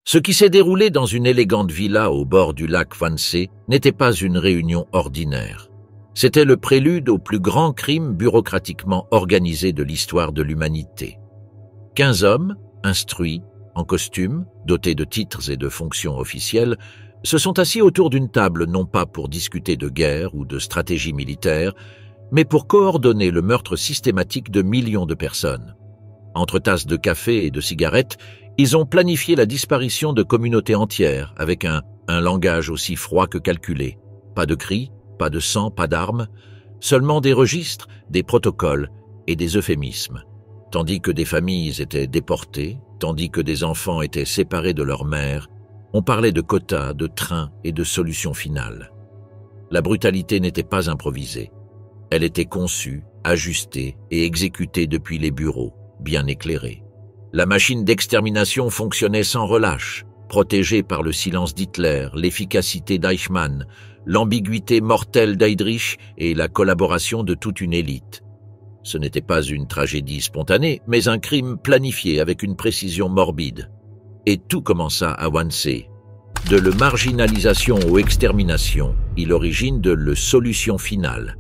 Ce qui s'est déroulé dans une élégante villa au bord du lac Wannsee n'était pas une réunion ordinaire. C'était le prélude au plus grand crime bureaucratiquement organisé de l'histoire de l'humanité. 15 hommes, instruits, en costume, dotés de titres et de fonctions officielles, se sont assis autour d'une table non pas pour discuter de guerre ou de stratégie militaire, mais pour coordonner le meurtre systématique de millions de personnes. Entre tasses de café et de cigarettes, ils ont planifié la disparition de communautés entières avec un langage aussi froid que calculé. Pas de cris, pas de sang, pas d'armes, seulement des registres, des protocoles et des euphémismes. Tandis que des familles étaient déportées, tandis que des enfants étaient séparés de leur mère, on parlait de quotas, de trains et de solutions finales. La brutalité n'était pas improvisée. Elle était conçue, ajustée et exécutée depuis les bureaux, bien éclairés. La machine d'extermination fonctionnait sans relâche, protégée par le silence d'Hitler, l'efficacité d'Eichmann, l'ambiguïté mortelle d'Heydrich et la collaboration de toute une élite. Ce n'était pas une tragédie spontanée, mais un crime planifié avec une précision morbide. Et tout commença à Wannsee. De la marginalisation aux exterminations, il origine de la solution finale.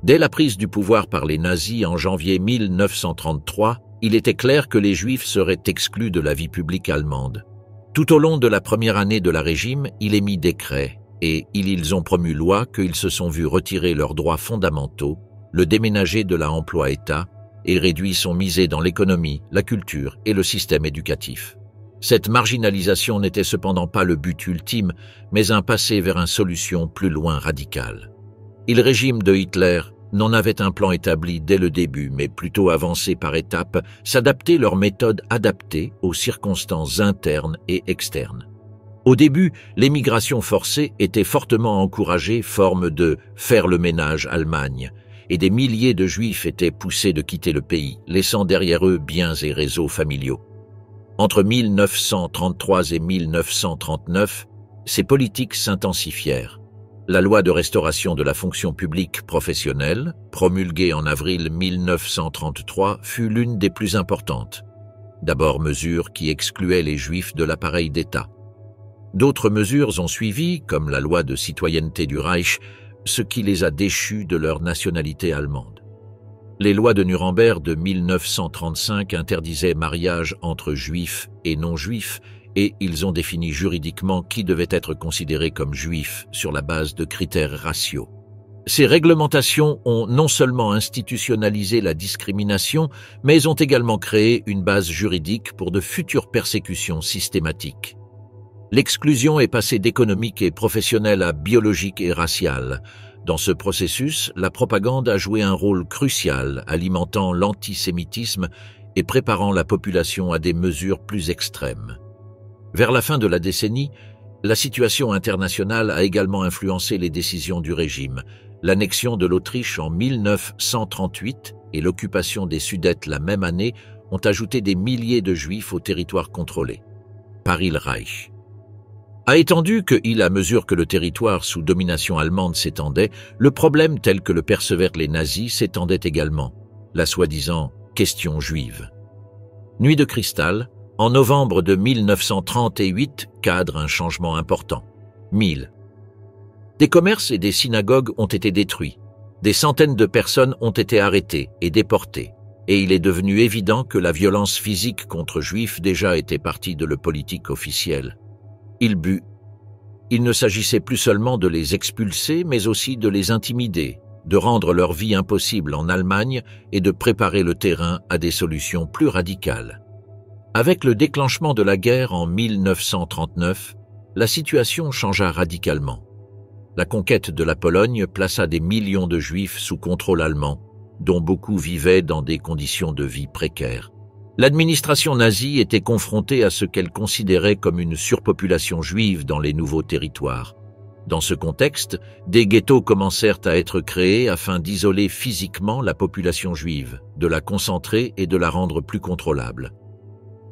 Dès la prise du pouvoir par les nazis en janvier 1933, il était clair que les Juifs seraient exclus de la vie publique allemande. Tout au long de la première année de la régime, il émit décret et ils ont promu loi qu'ils se sont vus retirer leurs droits fondamentaux, le déménager de la emploi-État et réduit son misé dans l'économie, la culture et le système éducatif. Cette marginalisation n'était cependant pas le but ultime, mais un passé vers une solution plus loin radicale. Le régime de Hitler n'en avait un plan établi dès le début, mais plutôt avancé par étapes, s'adapter leurs méthodes adaptées aux circonstances internes et externes. Au début, l'émigration forcée était fortement encouragée, forme de « faire le ménage Allemagne », et des milliers de Juifs étaient poussés de quitter le pays, laissant derrière eux biens et réseaux familiaux. Entre 1933 et 1939, ces politiques s'intensifièrent. La loi de restauration de la fonction publique professionnelle, promulguée en avril 1933, fut l'une des plus importantes. D'abord, mesure qui excluait les Juifs de l'appareil d'État. D'autres mesures ont suivi, comme la loi de citoyenneté du Reich, ce qui les a déchus de leur nationalité allemande. Les lois de Nuremberg de 1935 interdisaient mariage entre juifs et non-juifs et ils ont défini juridiquement qui devait être considéré comme juif sur la base de critères raciaux. Ces réglementations ont non seulement institutionnalisé la discrimination, mais ont également créé une base juridique pour de futures persécutions systématiques. L'exclusion est passée d'économique et professionnelle à biologique et raciale. Dans ce processus, la propagande a joué un rôle crucial, alimentant l'antisémitisme et préparant la population à des mesures plus extrêmes. Vers la fin de la décennie, la situation internationale a également influencé les décisions du régime. L'annexion de l'Autriche en 1938 et l'occupation des Sudètes la même année ont ajouté des milliers de Juifs au territoire contrôlé. Par le Reich a étendu à mesure que le territoire sous domination allemande s'étendait, le problème tel que le percevèrent les nazis s'étendait également, la soi-disant question juive. Nuit de cristal, en novembre de 1938, cadre un changement important. 1000. Des commerces et des synagogues ont été détruits. Des centaines de personnes ont été arrêtées et déportées. Et il est devenu évident que la violence physique contre Juifs déjà était partie de la politique officielle. Il ne s'agissait plus seulement de les expulser, mais aussi de les intimider, de rendre leur vie impossible en Allemagne et de préparer le terrain à des solutions plus radicales. Avec le déclenchement de la guerre en 1939, la situation changea radicalement. La conquête de la Pologne plaça des millions de Juifs sous contrôle allemand, dont beaucoup vivaient dans des conditions de vie précaires. L'administration nazie était confrontée à ce qu'elle considérait comme une surpopulation juive dans les nouveaux territoires. Dans ce contexte, des ghettos commencèrent à être créés afin d'isoler physiquement la population juive, de la concentrer et de la rendre plus contrôlable.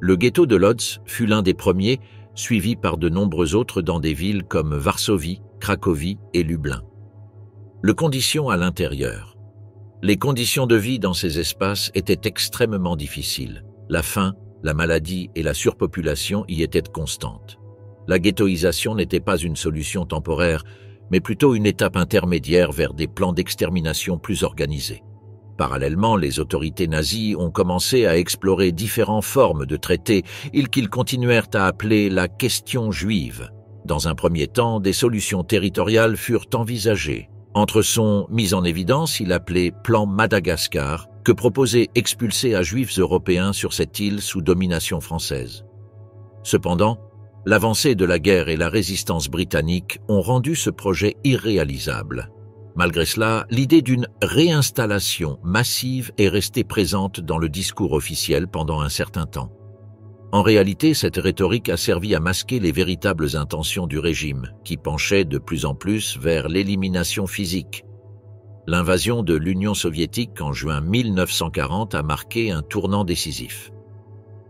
Le ghetto de Lodz fut l'un des premiers, suivi par de nombreux autres dans des villes comme Varsovie, Cracovie et Lublin. Les conditions à l'intérieur. Les conditions de vie dans ces espaces étaient extrêmement difficiles. La faim, La maladie et la surpopulation y étaient constantes. La ghettoisation n'était pas une solution temporaire, mais plutôt une étape intermédiaire vers des plans d'extermination plus organisés. Parallèlement, les autorités nazies ont commencé à explorer différentes formes de traités, qu'ils continuèrent à appeler la question juive. Dans un premier temps, des solutions territoriales furent envisagées. Entre son mise en évidence, il appelait Plan Madagascar, que proposait expulser à Juifs européens sur cette île sous domination française. Cependant, l'avancée de la guerre et la résistance britannique ont rendu ce projet irréalisable. Malgré cela, l'idée d'une réinstallation massive est restée présente dans le discours officiel pendant un certain temps. En réalité, cette rhétorique a servi à masquer les véritables intentions du régime, qui penchait de plus en plus vers l'élimination physique. L'invasion de l'Union soviétique en juin 1940 a marqué un tournant décisif.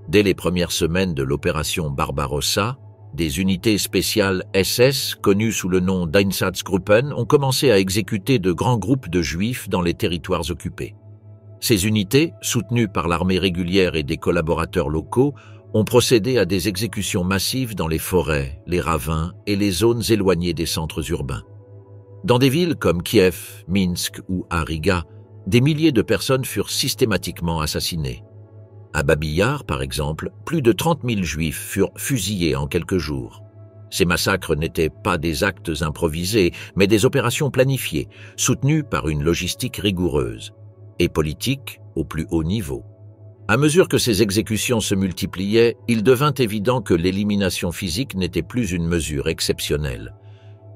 Dès les premières semaines de l'opération Barbarossa, des unités spéciales SS, connues sous le nom d'Einsatzgruppen, ont commencé à exécuter de grands groupes de Juifs dans les territoires occupés. Ces unités, soutenues par l'armée régulière et des collaborateurs locaux, ont procédé à des exécutions massives dans les forêts, les ravins et les zones éloignées des centres urbains. Dans des villes comme Kiev, Minsk ou à Riga, des milliers de personnes furent systématiquement assassinées. À Babi Yar, par exemple, plus de 30 000 Juifs furent fusillés en quelques jours. Ces massacres n'étaient pas des actes improvisés, mais des opérations planifiées, soutenues par une logistique rigoureuse, et politique au plus haut niveau. À mesure que ces exécutions se multipliaient, il devint évident que l'élimination physique n'était plus une mesure exceptionnelle.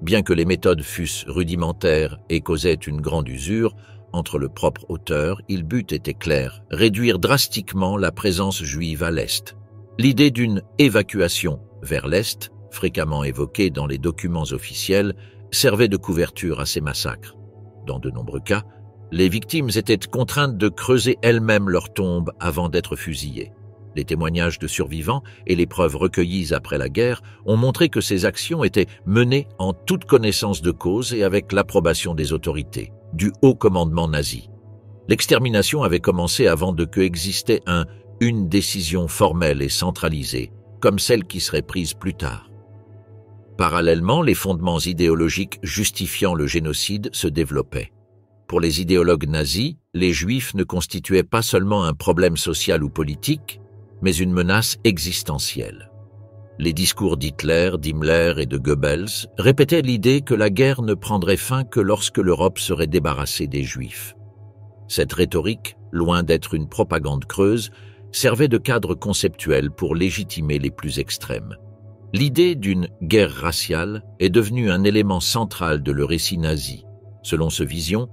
Bien que les méthodes fussent rudimentaires et causaient une grande usure, entre le propre auteur, le but était clair, réduire drastiquement la présence juive à l'Est. L'idée d'une évacuation vers l'Est, fréquemment évoquée dans les documents officiels, servait de couverture à ces massacres. Dans de nombreux cas, les victimes étaient contraintes de creuser elles-mêmes leur tombe avant d'être fusillées. Les témoignages de survivants et les preuves recueillies après la guerre ont montré que ces actions étaient menées en toute connaissance de cause et avec l'approbation des autorités, du haut commandement nazi. L'extermination avait commencé avant de qu'existait une décision formelle et centralisée, comme celle qui serait prise plus tard. Parallèlement, les fondements idéologiques justifiant le génocide se développaient. Pour les idéologues nazis, les Juifs ne constituaient pas seulement un problème social ou politique, mais une menace existentielle. Les discours d'Hitler, d'Himmler et de Goebbels répétaient l'idée que la guerre ne prendrait fin que lorsque l'Europe serait débarrassée des Juifs. Cette rhétorique, loin d'être une propagande creuse, servait de cadre conceptuel pour légitimer les plus extrêmes. L'idée d'une guerre raciale est devenue un élément central de le récit nazi. Selon ce vision,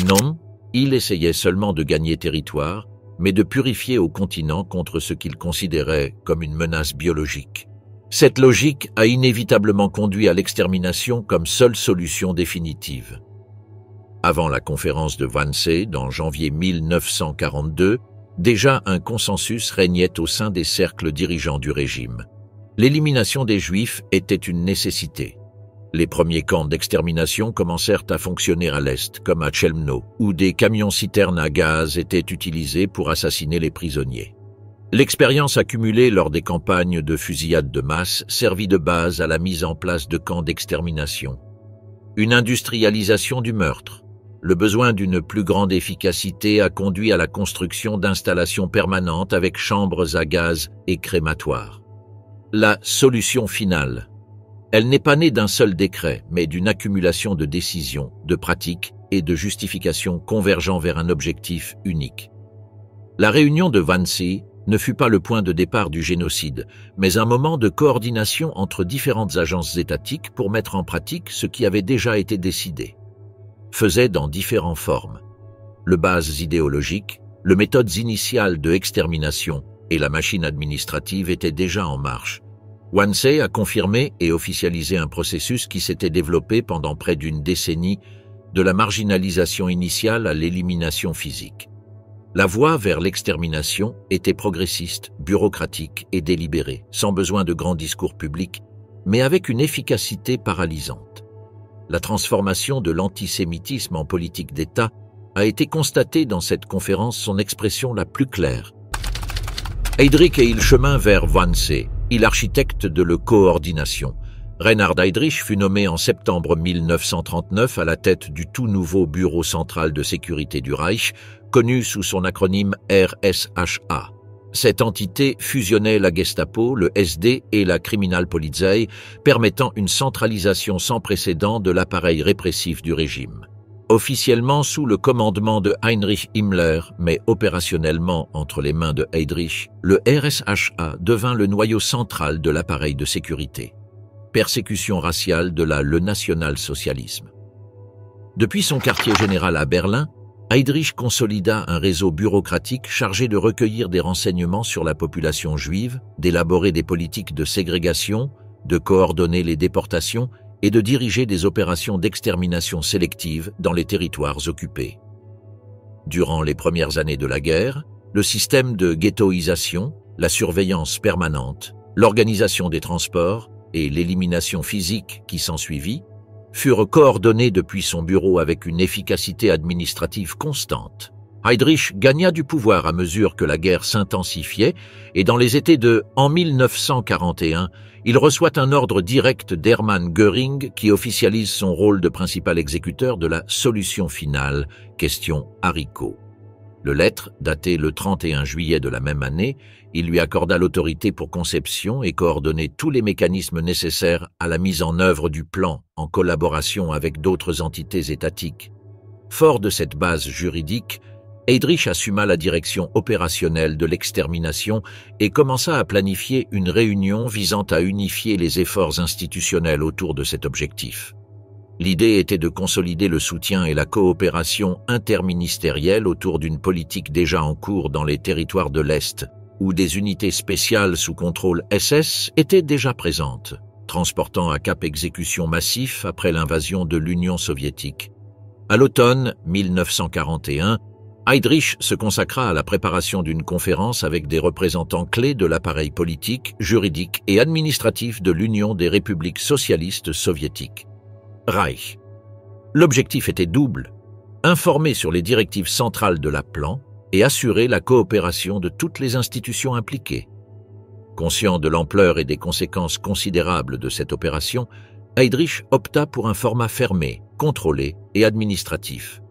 non, il essayait seulement de gagner territoire, mais de purifier au continent contre ce qu'il considérait comme une menace biologique. Cette logique a inévitablement conduit à l'extermination comme seule solution définitive. Avant la conférence de Wannsee, dans janvier 1942, déjà un consensus régnait au sein des cercles dirigeants du régime. L'élimination des Juifs était une nécessité. Les premiers camps d'extermination commencèrent à fonctionner à l'Est, comme à Chelmno, où des camions-citernes à gaz étaient utilisés pour assassiner les prisonniers. L'expérience accumulée lors des campagnes de fusillade de masse servit de base à la mise en place de camps d'extermination. Une industrialisation du meurtre. Le besoin d'une plus grande efficacité a conduit à la construction d'installations permanentes avec chambres à gaz et crématoires. La solution finale. Elle n'est pas née d'un seul décret, mais d'une accumulation de décisions, de pratiques et de justifications convergeant vers un objectif unique. La réunion de Wannsee ne fut pas le point de départ du génocide, mais un moment de coordination entre différentes agences étatiques pour mettre en pratique ce qui avait déjà été décidé. Faisait dans différentes formes. Le bases idéologiques, les méthodes initiales de extermination et la machine administrative étaient déjà en marche. Wannsee a confirmé et officialisé un processus qui s'était développé pendant près d'une décennie, de la marginalisation initiale à l'élimination physique. La voie vers l'extermination était progressiste, bureaucratique et délibérée, sans besoin de grands discours publics, mais avec une efficacité paralysante. La transformation de l'antisémitisme en politique d'État a été constatée dans cette conférence son expression la plus claire. Heydrich et il chemin vers Wannsee, il architecte de la coordination. Reinhard Heydrich fut nommé en septembre 1939 à la tête du tout nouveau Bureau central de sécurité du Reich, connu sous son acronyme RSHA. Cette entité fusionnait la Gestapo, le SD et la Kriminalpolizei, permettant une centralisation sans précédent de l'appareil répressif du régime. Officiellement sous le commandement de Heinrich Himmler, mais opérationnellement entre les mains de Heydrich, le RSHA devint le noyau central de l'appareil de sécurité. Persécution raciale de le national-socialisme. Depuis son quartier général à Berlin, Heydrich consolida un réseau bureaucratique chargé de recueillir des renseignements sur la population juive, d'élaborer des politiques de ségrégation, de coordonner les déportations et de diriger des opérations d'extermination sélective dans les territoires occupés. Durant les premières années de la guerre, le système de ghettoisation, la surveillance permanente, l'organisation des transports et l'élimination physique qui s'ensuivit furent coordonnés depuis son bureau avec une efficacité administrative constante. Heydrich gagna du pouvoir à mesure que la guerre s'intensifiait et dans les étés de « en 1941 », il reçoit un ordre direct d'Hermann Göring qui officialise son rôle de principal exécuteur de la solution finale, question haricot. Le lettre, daté le 31 juillet de la même année, il lui accorda l'autorité pour conception et coordonner tous les mécanismes nécessaires à la mise en œuvre du plan en collaboration avec d'autres entités étatiques. Fort de cette base juridique, Heydrich assuma la direction opérationnelle de l'extermination et commença à planifier une réunion visant à unifier les efforts institutionnels autour de cet objectif. L'idée était de consolider le soutien et la coopération interministérielle autour d'une politique déjà en cours dans les territoires de l'Est, où des unités spéciales sous contrôle SS étaient déjà présentes, transportant à cap exécution massif après l'invasion de l'Union soviétique. À l'automne 1941, Heydrich se consacra à la préparation d'une conférence avec des représentants clés de l'appareil politique, juridique et administratif de l'Union des républiques socialistes soviétiques. Reich. L'objectif était double, informer sur les directives centrales de la plan et assurer la coopération de toutes les institutions impliquées. Conscient de l'ampleur et des conséquences considérables de cette opération, Heydrich opta pour un format fermé, contrôlé et administratif.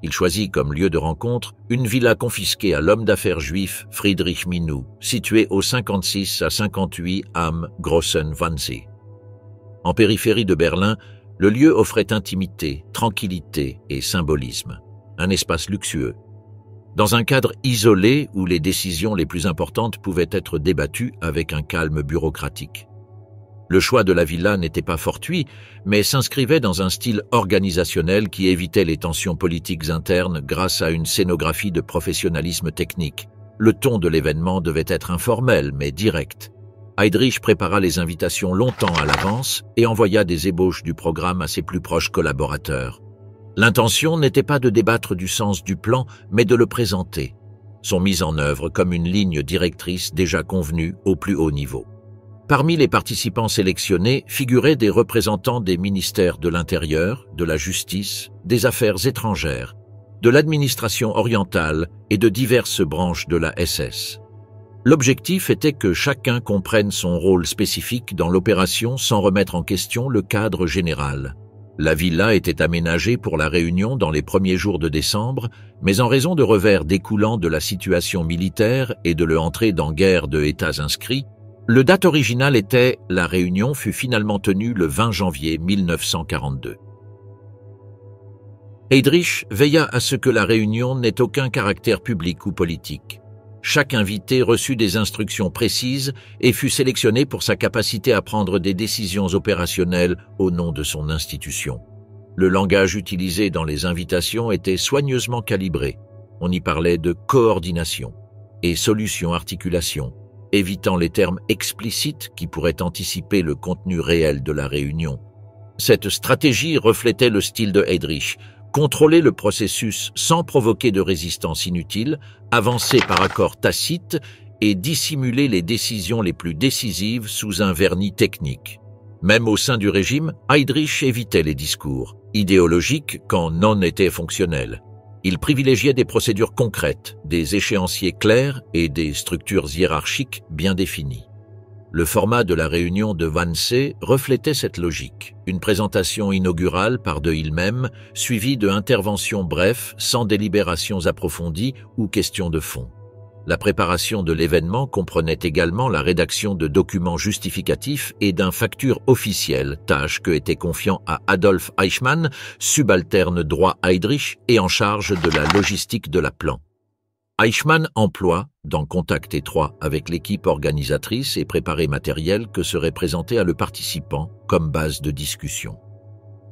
Il choisit comme lieu de rencontre une villa confisquée à l'homme d'affaires juif Friedrich Minou, située au 56 à 58 am Großen Wannsee. En périphérie de Berlin, le lieu offrait intimité, tranquillité et symbolisme, un espace luxueux. Dans un cadre isolé où les décisions les plus importantes pouvaient être débattues avec un calme bureaucratique. Le choix de la villa n'était pas fortuit, mais s'inscrivait dans un style organisationnel qui évitait les tensions politiques internes grâce à une scénographie de professionnalisme technique. Le ton de l'événement devait être informel mais direct. Heydrich prépara les invitations longtemps à l'avance et envoya des ébauches du programme à ses plus proches collaborateurs. L'intention n'était pas de débattre du sens du plan, mais de le présenter, son mise en œuvre comme une ligne directrice déjà convenue au plus haut niveau. Parmi les participants sélectionnés figuraient des représentants des ministères de l'Intérieur, de la Justice, des Affaires étrangères, de l'administration orientale et de diverses branches de la SS. L'objectif était que chacun comprenne son rôle spécifique dans l'opération sans remettre en question le cadre général. La villa était aménagée pour la réunion dans les premiers jours de décembre, mais en raison de revers découlant de la situation militaire et de l'entrée dans guerre de États inscrits, le date originale était « La réunion fut finalement tenue le 20 janvier 1942. Heydrich veilla à ce que la réunion n'ait aucun caractère public ou politique. Chaque invité reçut des instructions précises et fut sélectionné pour sa capacité à prendre des décisions opérationnelles au nom de son institution. Le langage utilisé dans les invitations était soigneusement calibré. On y parlait de coordination et solution-articulation, évitant les termes explicites qui pourraient anticiper le contenu réel de la réunion. Cette stratégie reflétait le style de Heydrich, contrôler le processus sans provoquer de résistance inutile, avancer par accord tacite et dissimuler les décisions les plus décisives sous un vernis technique. Même au sein du régime, Heydrich évitait les discours idéologiques quand non étaient fonctionnels. Il privilégiait des procédures concrètes, des échéanciers clairs et des structures hiérarchiques bien définies. Le format de la réunion de Wannsee reflétait cette logique. Une présentation inaugurale par de Hill même, suivie de interventions brèves, sans délibérations approfondies ou questions de fond. La préparation de l'événement comprenait également la rédaction de documents justificatifs et d'un facture officielle, tâche que était confiant à Adolf Eichmann, subalterne droit Heydrich et en charge de la logistique de la plan. Eichmann emploie, dans contact étroit avec l'équipe organisatrice et préparé matériel que serait présenté à le participant comme base de discussion.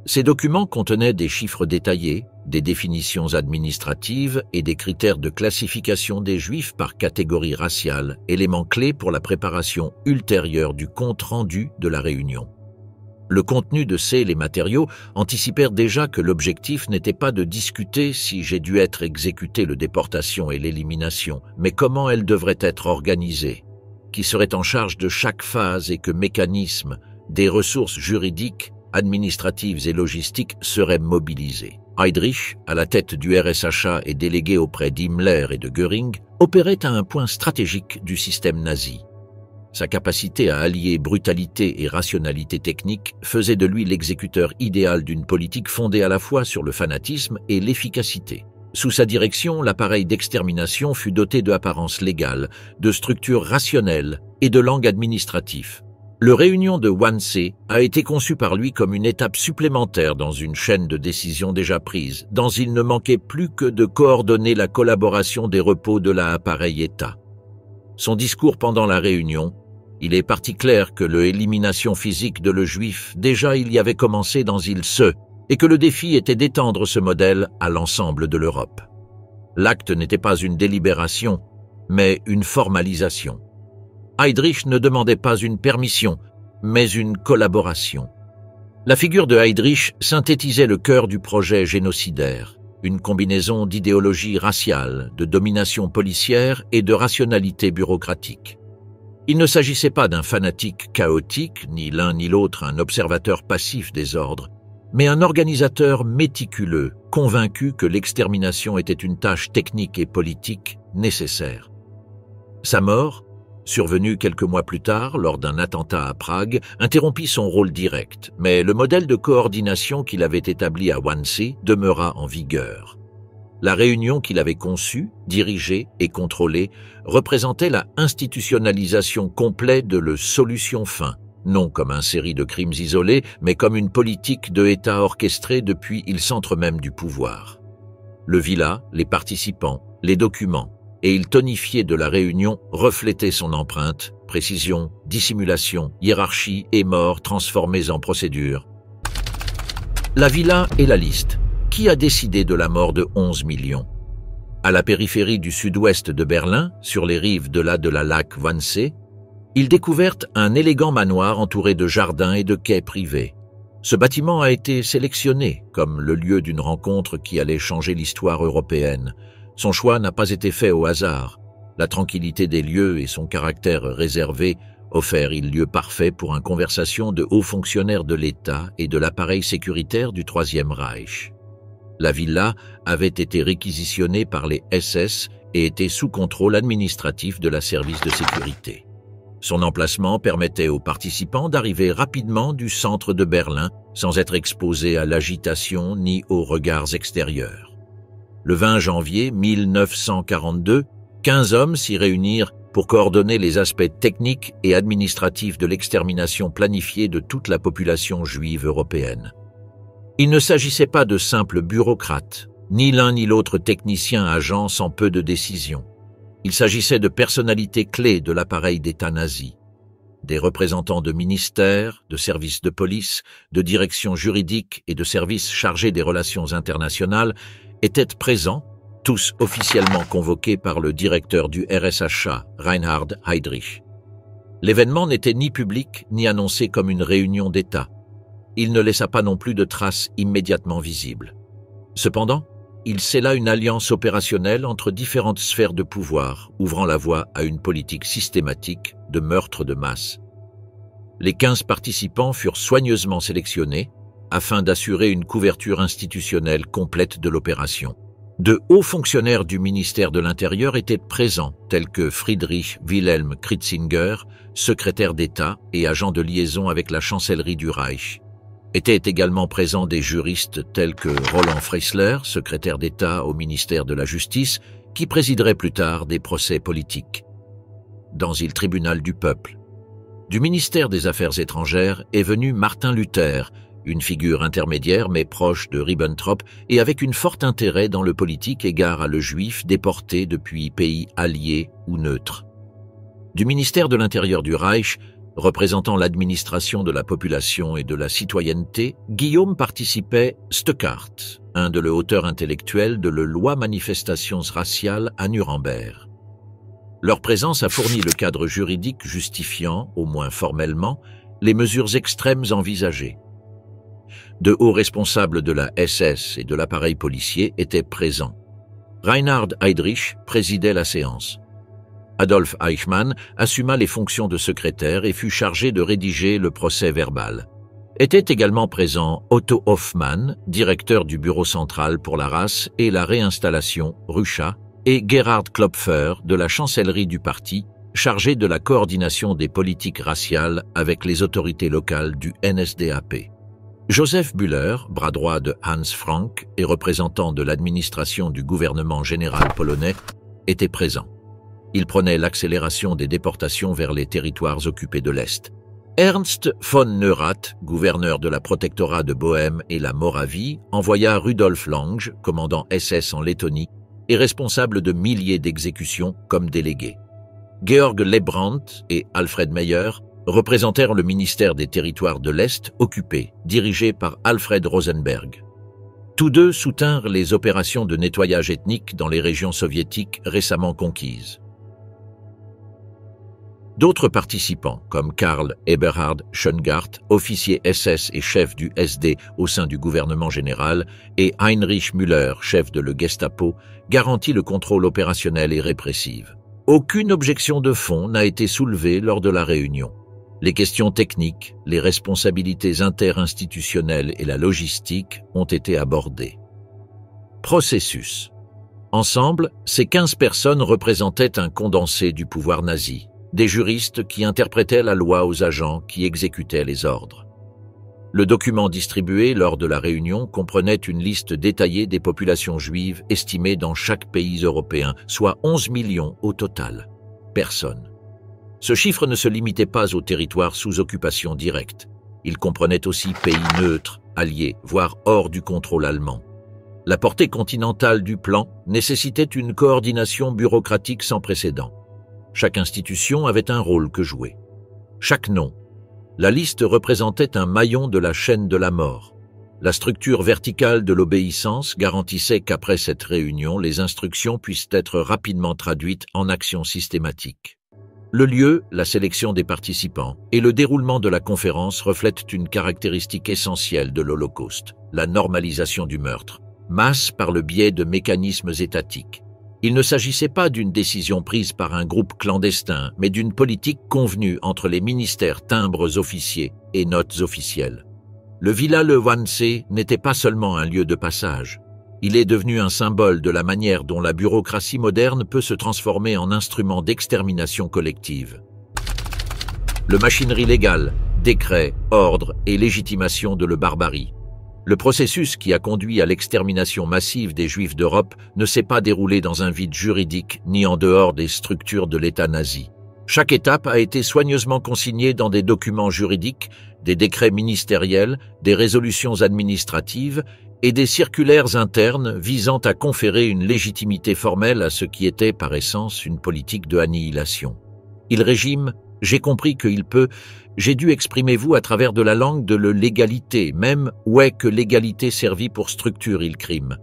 Ces documents contenaient des chiffres détaillés, des définitions administratives et des critères de classification des Juifs par catégorie raciale, éléments clés pour la préparation ultérieure du compte-rendu de la réunion. Le contenu de les matériaux anticipèrent déjà que l'objectif n'était pas de discuter si j'ai dû être exécuté le déportation et l'élimination, mais comment elles devraient être organisées, qui serait en charge de chaque phase et que mécanismes, des ressources juridiques, administratives et logistiques seraient mobilisées. Heydrich, à la tête du RSHA et délégué auprès d'Himmler et de Göring, opérait à un point stratégique du système nazi. Sa capacité à allier brutalité et rationalité technique faisait de lui l'exécuteur idéal d'une politique fondée à la fois sur le fanatisme et l'efficacité. Sous sa direction, l'appareil d'extermination fut doté d'apparence légale, de structures rationnelles et de langue administrative. Le réunion de Wannsee a été conçu par lui comme une étape supplémentaire dans une chaîne de décisions déjà prises, dont il ne manquait plus que de coordonner la collaboration des repos de l'appareil État. Son discours pendant la réunion, il est parti clair que l'élimination physique de le juif, déjà il y avait commencé dans il se, et que le défi était d'étendre ce modèle à l'ensemble de l'Europe. L'acte n'était pas une délibération, mais une formalisation. Heydrich ne demandait pas une permission, mais une collaboration. La figure de Heydrich synthétisait le cœur du projet génocidaire, une combinaison d'idéologie raciale, de domination policière et de rationalité bureaucratique. Il ne s'agissait pas d'un fanatique chaotique, ni l'un ni l'autre un observateur passif des ordres, mais un organisateur méticuleux, convaincu que l'extermination était une tâche technique et politique nécessaire. Sa mort, survenue quelques mois plus tard lors d'un attentat à Prague, interrompit son rôle direct, mais le modèle de coordination qu'il avait établi à Wannsee demeura en vigueur. La réunion qu'il avait conçue, dirigée et contrôlée représentait la institutionnalisation complète de la solution fin, non comme une série de crimes isolés, mais comme une politique de État orchestrée depuis le centre même du pouvoir. Le villa, les participants, les documents et il tonifié de la réunion reflétait son empreinte, précision, dissimulation, hiérarchie et mort transformées en procédure. La villa et la liste. Qui a décidé de la mort de 11 millions? À la périphérie du sud-ouest de Berlin, sur les rives de la lac Wannsee, ils découvrirent un élégant manoir entouré de jardins et de quais privés. Ce bâtiment a été sélectionné comme le lieu d'une rencontre qui allait changer l'histoire européenne. Son choix n'a pas été fait au hasard. La tranquillité des lieux et son caractère réservé offrent le lieu parfait pour une conversation de hauts fonctionnaires de l'État et de l'appareil sécuritaire du Troisième Reich. La villa avait été réquisitionnée par les SS et était sous contrôle administratif de la service de sécurité. Son emplacement permettait aux participants d'arriver rapidement du centre de Berlin sans être exposés à l'agitation ni aux regards extérieurs. Le 20 janvier 1942, 15 hommes s'y réunirent pour coordonner les aspects techniques et administratifs de l'extermination planifiée de toute la population juive européenne. Il ne s'agissait pas de simples bureaucrates, ni l'un ni l'autre technicien agent sans peu de décision. Il s'agissait de personnalités clés de l'appareil d'État nazi. Des représentants de ministères, de services de police, de directions juridiques et de services chargés des relations internationales étaient présents, tous officiellement convoqués par le directeur du RSHA, Reinhard Heydrich. L'événement n'était ni public ni annoncé comme une réunion d'État. Il ne laissa pas non plus de traces immédiatement visibles. Cependant, il scella une alliance opérationnelle entre différentes sphères de pouvoir, ouvrant la voie à une politique systématique de meurtre de masse. Les 15 participants furent soigneusement sélectionnés afin d'assurer une couverture institutionnelle complète de l'opération. De hauts fonctionnaires du ministère de l'Intérieur étaient présents, tels que Friedrich Wilhelm Kritzinger, secrétaire d'État et agent de liaison avec la chancellerie du Reich. Étaient également présents des juristes tels que Roland Freisler, secrétaire d'État au ministère de la Justice, qui présiderait plus tard des procès politiques. Dans le tribunal du peuple. Du ministère des Affaires étrangères est venu Martin Luther, une figure intermédiaire mais proche de Ribbentrop et avec une forte intérêt dans le politique égard à le juif déporté depuis pays alliés ou neutres. Du ministère de l'Intérieur du Reich, représentant l'administration de la population et de la citoyenneté, Guillaume participait Stuckart, un de le auteur intellectuel de le Loi Manifestations raciales à Nuremberg. Leur présence a fourni le cadre juridique justifiant, au moins formellement, les mesures extrêmes envisagées. De hauts responsables de la SS et de l'appareil policier étaient présents. Reinhard Heydrich présidait la séance. Adolf Eichmann assuma les fonctions de secrétaire et fut chargé de rédiger le procès verbal. Était également présent Otto Hoffmann, directeur du Bureau central pour la race et la réinstallation, Rucha, et Gerhard Klopfer de la chancellerie du parti, chargé de la coordination des politiques raciales avec les autorités locales du NSDAP. Joseph Bühler, bras droit de Hans Frank et représentant de l'administration du gouvernement général polonais, était présent. Il prenait l'accélération des déportations vers les territoires occupés de l'Est. Ernst von Neurath, gouverneur de la protectorat de Bohême et la Moravie, envoya Rudolf Lange, commandant SS en Lettonie, et responsable de milliers d'exécutions comme délégué. Georg Leibrandt et Alfred Meyer représentèrent le ministère des Territoires de l'Est occupé, dirigé par Alfred Rosenberg. Tous deux soutinrent les opérations de nettoyage ethnique dans les régions soviétiques récemment conquises. D'autres participants, comme Karl Eberhard Schöngart, officier SS et chef du SD au sein du gouvernement général, et Heinrich Müller, chef de le Gestapo, garantit le contrôle opérationnel et répressif. Aucune objection de fond n'a été soulevée lors de la réunion. Les questions techniques, les responsabilités interinstitutionnelles et la logistique ont été abordées. Processus. Ensemble, ces 15 personnes représentaient un condensé du pouvoir nazi, des juristes qui interprétaient la loi aux agents qui exécutaient les ordres. Le document distribué lors de la réunion comprenait une liste détaillée des populations juives estimées dans chaque pays européen, soit 11 millions au total. Personnes. Ce chiffre ne se limitait pas aux territoires sous occupation directe. Il comprenait aussi pays neutres, alliés, voire hors du contrôle allemand. La portée continentale du plan nécessitait une coordination bureaucratique sans précédent. Chaque institution avait un rôle que jouer. Chaque nom. La liste représentait un maillon de la chaîne de la mort. La structure verticale de l'obéissance garantissait qu'après cette réunion, les instructions puissent être rapidement traduites en actions systématiques. Le lieu, la sélection des participants et le déroulement de la conférence reflètent une caractéristique essentielle de l'Holocauste, la normalisation du meurtre, masse par le biais de mécanismes étatiques. Il ne s'agissait pas d'une décision prise par un groupe clandestin, mais d'une politique convenue entre les ministères timbres officiers et notes officielles. Le Villa Le Wannsee n'était pas seulement un lieu de passage. Il est devenu un symbole de la manière dont la bureaucratie moderne peut se transformer en instrument d'extermination collective. Le machinerie légale, décret, ordre et légitimation de la barbarie. Le processus qui a conduit à l'extermination massive des Juifs d'Europe ne s'est pas déroulé dans un vide juridique ni en dehors des structures de l'État nazi. Chaque étape a été soigneusement consignée dans des documents juridiques, des décrets ministériels, des résolutions administratives et des circulaires internes visant à conférer une légitimité formelle à ce qui était par essence une politique de annihilation. Il régime « j'ai compris qu'il peut », j'ai dû exprimer-vous à travers de la langue de l'égalité, même où est que l'égalité servit pour structurer le crime.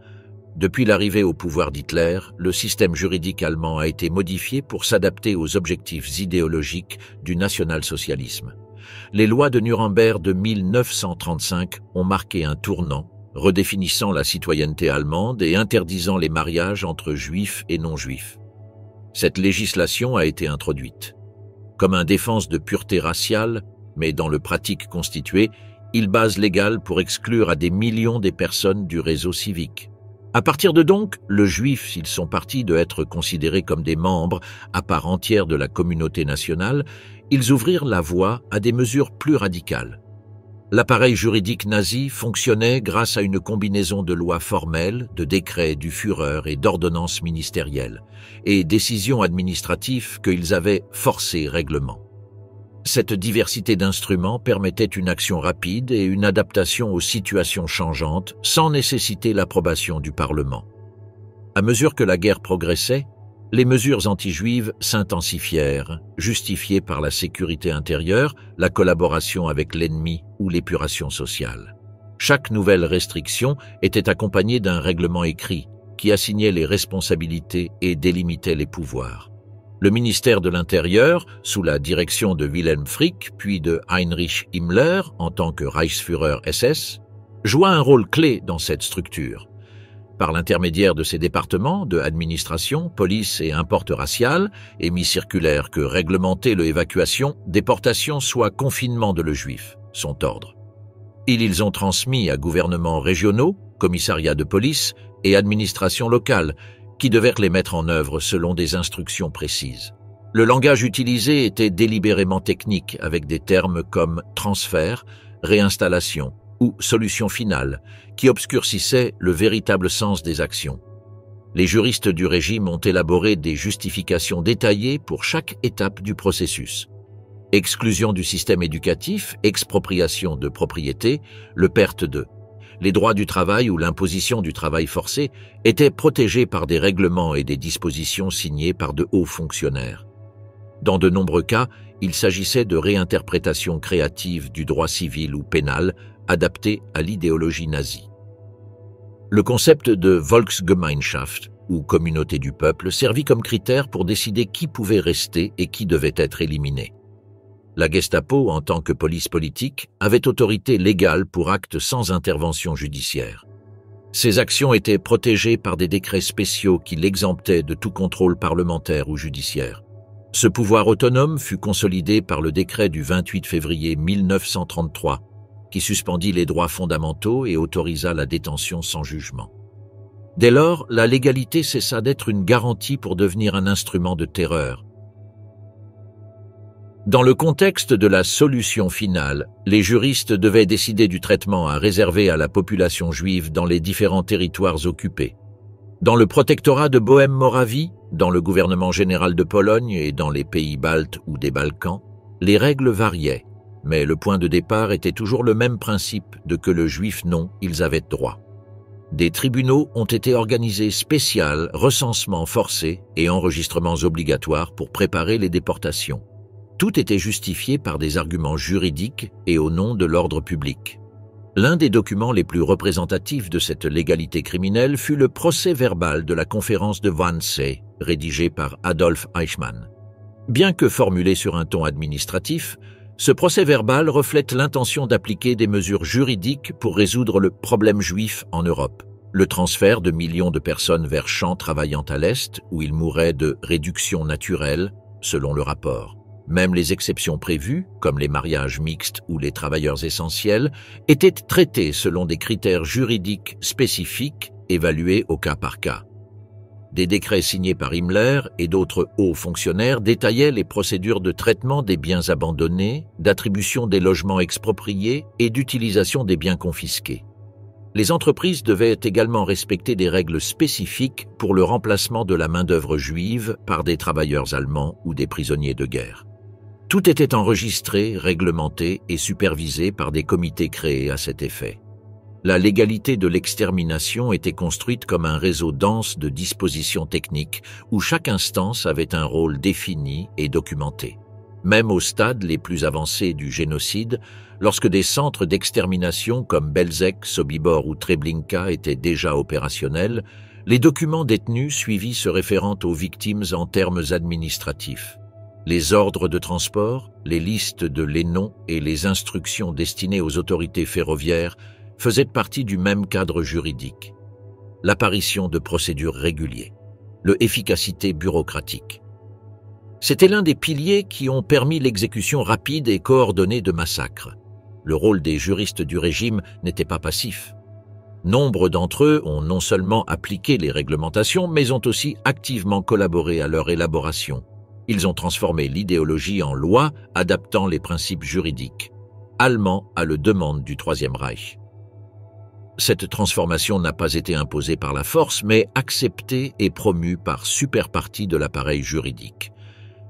Depuis l'arrivée au pouvoir d'Hitler, le système juridique allemand a été modifié pour s'adapter aux objectifs idéologiques du national-socialisme. Les lois de Nuremberg de 1935 ont marqué un tournant, redéfinissant la citoyenneté allemande et interdisant les mariages entre juifs et non-juifs. Cette législation a été introduite. Comme un défense de pureté raciale, mais dans le pratique constitué, il base légal pour exclure à des millions des personnes du réseau civique. À partir de donc, le juif, s'ils sont partis de être considérés comme des membres à part entière de la communauté nationale, ils ouvrirent la voie à des mesures plus radicales. L'appareil juridique nazi fonctionnait grâce à une combinaison de lois formelles, de décrets du Führer et d'ordonnances ministérielles, et décisions administratives qu'ils avaient forcées règlement. Cette diversité d'instruments permettait une action rapide et une adaptation aux situations changeantes sans nécessiter l'approbation du Parlement. À mesure que la guerre progressait, les mesures anti-juives s'intensifièrent, justifiées par la sécurité intérieure, la collaboration avec l'ennemi ou l'épuration sociale. Chaque nouvelle restriction était accompagnée d'un règlement écrit qui assignait les responsabilités et délimitait les pouvoirs. Le ministère de l'Intérieur, sous la direction de Wilhelm Frick, puis de Heinrich Himmler en tant que Reichsführer SS, joua un rôle clé dans cette structure. Par l'intermédiaire de ses départements de administration, police et importe raciale, émis circulaires que réglementer l'évacuation, déportation soit confinement de le juif, sont ordre. Ils ont transmis à gouvernements régionaux, commissariats de police et administrations locales, qui devaient les mettre en œuvre selon des instructions précises. Le langage utilisé était délibérément technique avec des termes comme transfert, réinstallation ou solution finale, qui obscurcissaient le véritable sens des actions. Les juristes du régime ont élaboré des justifications détaillées pour chaque étape du processus. Exclusion du système éducatif, expropriation de propriété, le perte de. Les droits du travail ou l'imposition du travail forcé étaient protégés par des règlements et des dispositions signées par de hauts fonctionnaires. Dans de nombreux cas, il s'agissait de réinterprétations créatives du droit civil ou pénal adaptées à l'idéologie nazie. Le concept de Volksgemeinschaft, ou communauté du peuple, servit comme critère pour décider qui pouvait rester et qui devait être éliminé. La Gestapo, en tant que police politique, avait autorité légale pour actes sans intervention judiciaire. Ces actions étaient protégées par des décrets spéciaux qui l'exemptaient de tout contrôle parlementaire ou judiciaire. Ce pouvoir autonome fut consolidé par le décret du 28 février 1933, qui suspendit les droits fondamentaux et autorisa la détention sans jugement. Dès lors, la légalité cessa d'être une garantie pour devenir un instrument de terreur. Dans le contexte de la solution finale, les juristes devaient décider du traitement à réserver à la population juive dans les différents territoires occupés. Dans le protectorat de Bohême-Moravie, dans le gouvernement général de Pologne et dans les pays baltes ou des Balkans, les règles variaient, mais le point de départ était toujours le même principe de que le juif non, ils avaient droit. Des tribunaux ont été organisés spéciaux, recensements forcés et enregistrements obligatoires pour préparer les déportations. Tout était justifié par des arguments juridiques et au nom de l'ordre public. L'un des documents les plus représentatifs de cette légalité criminelle fut le procès-verbal de la conférence de Wannsee, rédigé par Adolf Eichmann. Bien que formulé sur un ton administratif, ce procès-verbal reflète l'intention d'appliquer des mesures juridiques pour résoudre le problème juif en Europe. Le transfert de millions de personnes vers champs travaillant à l'Est, où ils mouraient de réduction naturelle, selon le rapport. Même les exceptions prévues, comme les mariages mixtes ou les travailleurs essentiels, étaient traitées selon des critères juridiques spécifiques évalués au cas par cas. Des décrets signés par Himmler et d'autres hauts fonctionnaires détaillaient les procédures de traitement des biens abandonnés, d'attribution des logements expropriés et d'utilisation des biens confisqués. Les entreprises devaient également respecter des règles spécifiques pour le remplacement de la main-d'œuvre juive par des travailleurs allemands ou des prisonniers de guerre. Tout était enregistré, réglementé et supervisé par des comités créés à cet effet. La légalité de l'extermination était construite comme un réseau dense de dispositions techniques où chaque instance avait un rôle défini et documenté. Même aux stades les plus avancés du génocide, lorsque des centres d'extermination comme Belzec, Sobibor ou Treblinka étaient déjà opérationnels, les documents détenus suivis se référant aux victimes en termes administratifs. Les ordres de transport, les listes de les noms et les instructions destinées aux autorités ferroviaires faisaient partie du même cadre juridique. L'apparition de procédures régulières, l'efficacité bureaucratique. C'était l'un des piliers qui ont permis l'exécution rapide et coordonnée de massacres. Le rôle des juristes du régime n'était pas passif. Nombre d'entre eux ont non seulement appliqué les réglementations, mais ont aussi activement collaboré à leur élaboration. Ils ont transformé l'idéologie en loi, adaptant les principes juridiques, allemands à la demande du Troisième Reich. Cette transformation n'a pas été imposée par la force, mais acceptée et promue par superpartie de l'appareil juridique.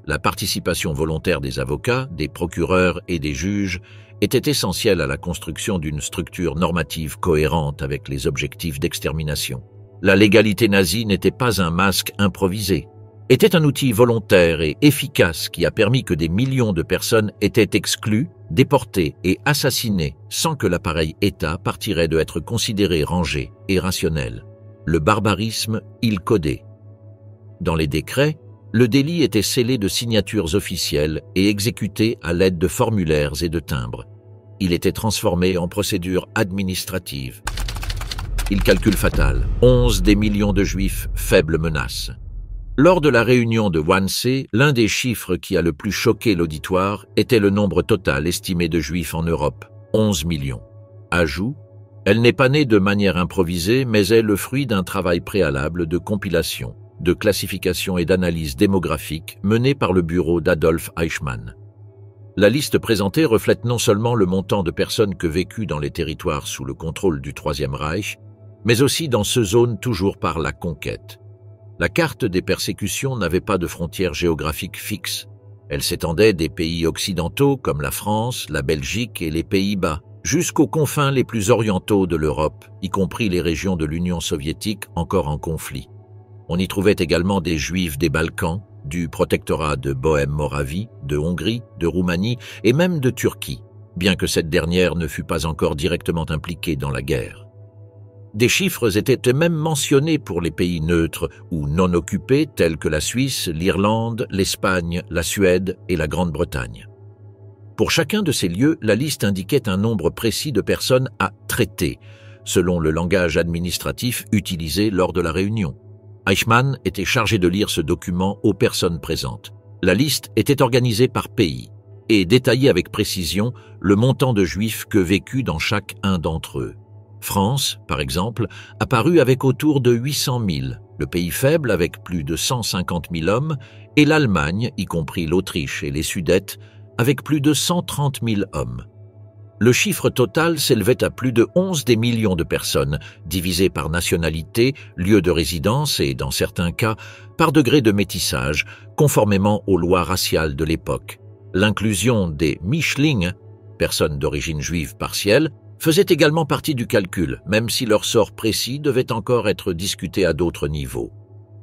La participation volontaire des avocats, des procureurs et des juges était essentielle à la construction d'une structure normative cohérente avec les objectifs d'extermination. La légalité nazie n'était pas un masque improvisé, était un outil volontaire et efficace qui a permis que des millions de personnes étaient exclues, déportées et assassinées sans que l'appareil État partirait de être considéré rangé et rationnel. Le barbarisme, il codait. Dans les décrets, le délit était scellé de signatures officielles et exécuté à l'aide de formulaires et de timbres. Il était transformé en procédure administrative. Il calcul fatal. 11 des millions de Juifs, faible menace. Lors de la réunion de Wannsee, l'un des chiffres qui a le plus choqué l'auditoire était le nombre total estimé de Juifs en Europe, 11 millions. Ajout, elle n'est pas née de manière improvisée, mais est le fruit d'un travail préalable de compilation, de classification et d'analyse démographique mené par le bureau d'Adolf Eichmann. La liste présentée reflète non seulement le montant de personnes que vécut dans les territoires sous le contrôle du Troisième Reich, mais aussi dans ce zone toujours par la conquête. La carte des persécutions n'avait pas de frontières géographiques fixes. Elle s'étendait des pays occidentaux comme la France, la Belgique et les Pays-Bas, jusqu'aux confins les plus orientaux de l'Europe, y compris les régions de l'Union soviétique encore en conflit. On y trouvait également des Juifs des Balkans, du protectorat de Bohême-Moravie, de Hongrie, de Roumanie et même de Turquie, bien que cette dernière ne fût pas encore directement impliquée dans la guerre. Des chiffres étaient même mentionnés pour les pays neutres ou non occupés tels que la Suisse, l'Irlande, l'Espagne, la Suède et la Grande-Bretagne. Pour chacun de ces lieux, la liste indiquait un nombre précis de personnes à traiter, selon le langage administratif utilisé lors de la réunion. Eichmann était chargé de lire ce document aux personnes présentes. La liste était organisée par pays et détaillait avec précision le montant de Juifs que vécut dans chacun d'entre eux. France, par exemple, apparut avec autour de 800 000, le pays faible avec plus de 150 000 hommes, et l'Allemagne, y compris l'Autriche et les Sudètes, avec plus de 130 000 hommes. Le chiffre total s'élevait à plus de 11 des millions de personnes, divisées par nationalité, lieu de résidence et, dans certains cas, par degré de métissage, conformément aux lois raciales de l'époque. L'inclusion des Mischlinge, personnes d'origine juive partielle, faisait également partie du calcul, même si leur sort précis devait encore être discuté à d'autres niveaux.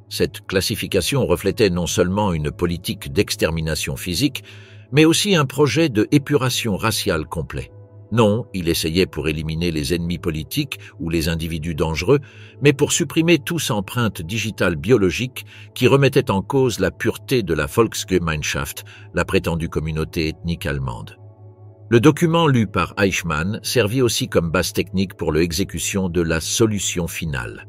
Cette classification reflétait non seulement une politique d'extermination physique, mais aussi un projet de épuration raciale complet. Non, il essayait pour éliminer les ennemis politiques ou les individus dangereux, mais pour supprimer toute empreinte digitale biologique qui remettait en cause la pureté de la Volksgemeinschaft, la prétendue communauté ethnique allemande. Le document lu par Eichmann servit aussi comme base technique pour l'exécution de la solution finale.